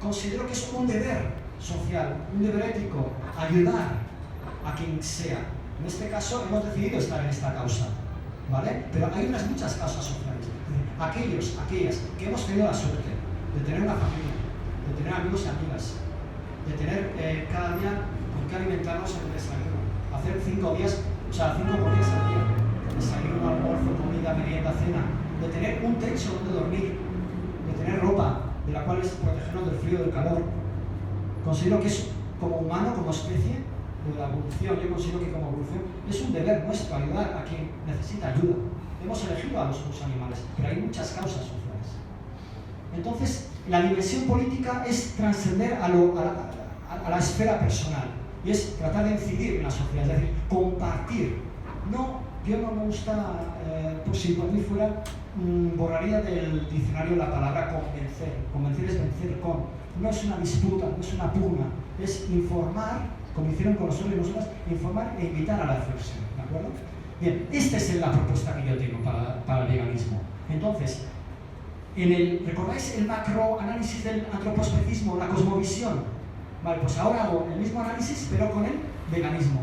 F: Considero que es un deber social, un deber ético, ayudar a quien sea. En este caso hemos decidido estar en esta causa, ¿vale? Pero hay muchas causas sociales. Aquellas que hemos tenido la suerte de tener una familia, de tener amigos y amigas, de tener cada día con qué alimentarnos en el desayuno, hacer 5 por días al día, desayuno, almuerzo, comida, merienda, cena, de tener un techo donde dormir, de tener ropa de la cual es protegernos del frío y del calor. Considero que es, como humano, como especie, de la evolución, yo considero que como evolución es un deber nuestro ayudar a quien necesita ayuda. Hemos elegido a los animales, pero hay muchas causas sociales. Entonces, la dimensión política es trascender a la esfera personal, y es tratar de incidir en la sociedad, es decir, compartir. Yo no me gusta, pues si por mí fuera, borraría del diccionario la palabra convencer. Convencer es vencer con. No es una disputa, no es una pugna, es informar, como hicieron con nosotros y nosotras, informar e invitar a la reflexión, ¿de acuerdo? Bien, esta es la propuesta que yo tengo para el veganismo. Entonces, ¿recordáis el macroanálisis del antropospecismo, la cosmovisión? Vale, pues ahora hago el mismo análisis, pero con el veganismo.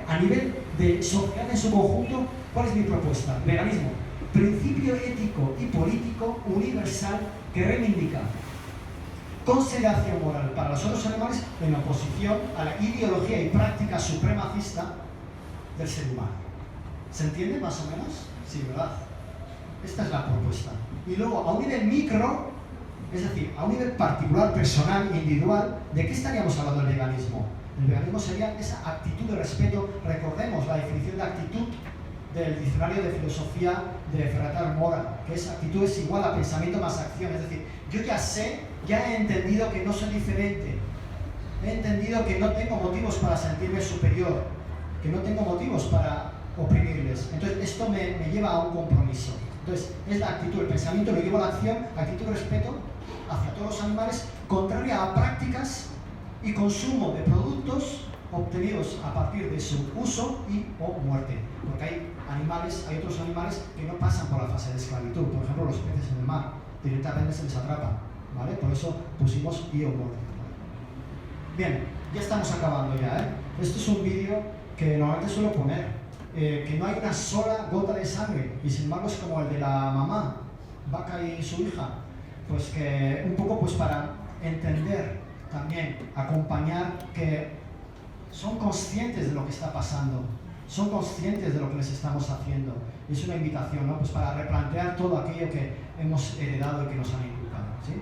F: A nivel de sociedad en su conjunto, ¿cuál es mi propuesta? Veganismo, principio ético y político universal que reivindica consideración moral para los otros animales en oposición a la ideología y práctica supremacista del ser humano. ¿Se entiende más o menos? Sí, ¿verdad? Esta es la propuesta. Y luego, a un nivel micro, es decir, a un nivel particular, personal, individual, ¿de qué estaríamos hablando del veganismo? El veganismo sería esa actitud de respeto. Recordemos la definición de actitud del diccionario de filosofía de Ferratar Mora, que es actitud es igual a pensamiento más acción. Es decir, yo ya he entendido que no soy diferente, he entendido que no tengo motivos para sentirme superior, que no tengo motivos para oprimirles. Entonces esto me lleva a un compromiso. Entonces es la actitud, el pensamiento lo llevo a la acción, actitud de respeto hacia todos los animales, contraria a prácticas y consumo de productos obtenidos a partir de su uso y o muerte. Porque hay otros animales que no pasan por la fase de esclavitud, por ejemplo los peces en el mar, directamente se les atrapa, ¿vale? Por eso pusimos y o muerte. Bien, ya estamos acabando ya, ¿eh? Esto es un vídeo que normalmente suelo poner, que no hay una sola gota de sangre, y sin embargo es como el de la mamá, vaca y su hija, pues que un poco pues para entender también, acompañar que son conscientes de lo que está pasando, son conscientes de lo que les estamos haciendo. Y es una invitación, ¿no? Pues para replantear todo aquello que hemos heredado y que nos han inculcado, ¿sí?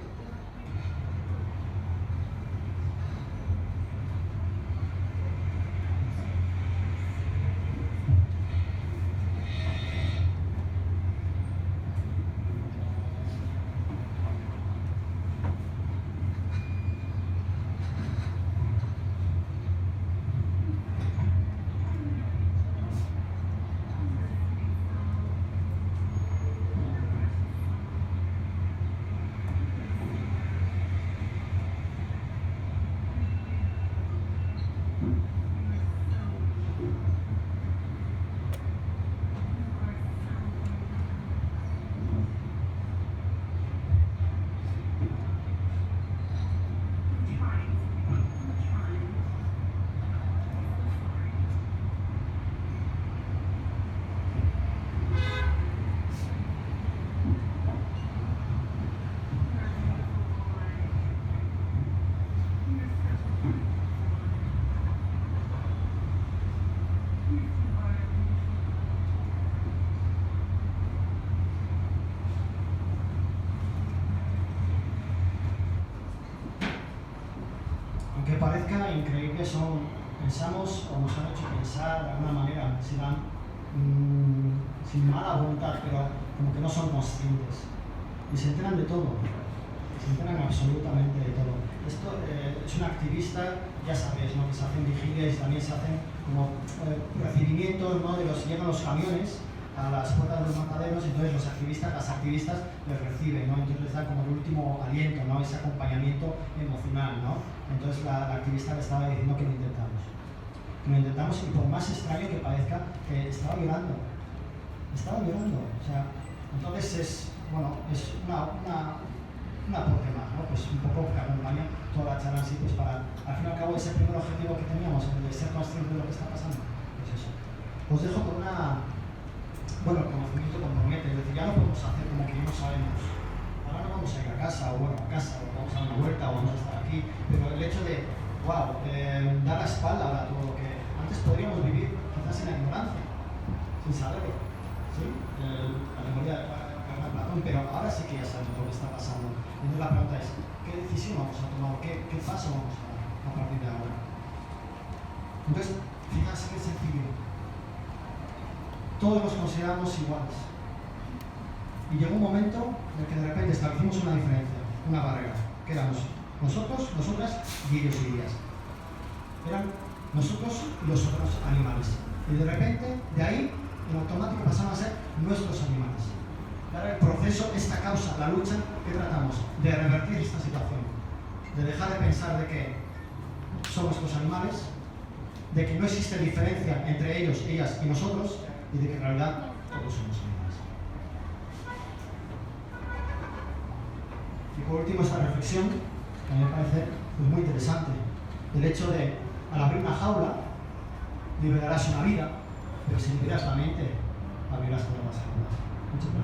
F: parezca increíble, pensamos o nos han hecho pensar de alguna manera, sin mala voluntad, pero como que no son conscientes. Y se enteran de todo, se enteran absolutamente de todo. Esto es un activista, ya sabéis, ¿no? Que se hacen vigilias y también se hacen como recibimientos, ¿no? Llegan los camiones a las puertas de los mataderos, entonces las activistas les reciben, ¿no? Entonces les dan como el último aliento, ¿no? Ese acompañamiento emocional, ¿no? Entonces la activista le estaba diciendo que lo intentamos y por más extraño que parezca, que estaba llorando, o sea, entonces es una aporte más, ¿no? Pues un poco que acompaña toda la charla así, pues para, al fin y al cabo, ese primer objetivo que teníamos, el de ser conscientes de lo que está pasando, pues eso. Os dejo con el conocimiento compromete, es decir, ya no podemos hacer como que no sabemos. Ahora no vamos a ir a casa, o vamos a dar una vuelta, o vamos a estar aquí, pero el hecho de, dar la espalda ahora a todo lo que antes podríamos vivir, quizás en la ignorancia, sin saberlo, ¿sí? La memoria de Platón, pero ahora sí que ya sabemos lo que está pasando. Entonces la pregunta es, ¿qué decisión vamos a tomar? ¿Qué paso vamos a dar a partir de ahora? Entonces, fíjense qué sencillo. Todos nos consideramos iguales. Y llegó un momento en el que de repente establecimos una diferencia, una barrera, que éramos nosotros, nosotras y ellos y ellas. Eran nosotros y los otros animales. Y de repente, de ahí, en automático pasaban a ser nuestros animales. Y ahora el proceso, esta causa, la lucha, ¿qué tratamos? De revertir esta situación. De dejar de pensar de que somos los animales, de que no existe diferencia entre ellos, ellas y nosotros, y de que en realidad todos somos animales. Y por último, esta reflexión, que a mí me parece muy interesante. El hecho de, al abrir una jaula, liberarás una vida, pero si liberas la mente, abrirás todas las jaulas. Muchas gracias.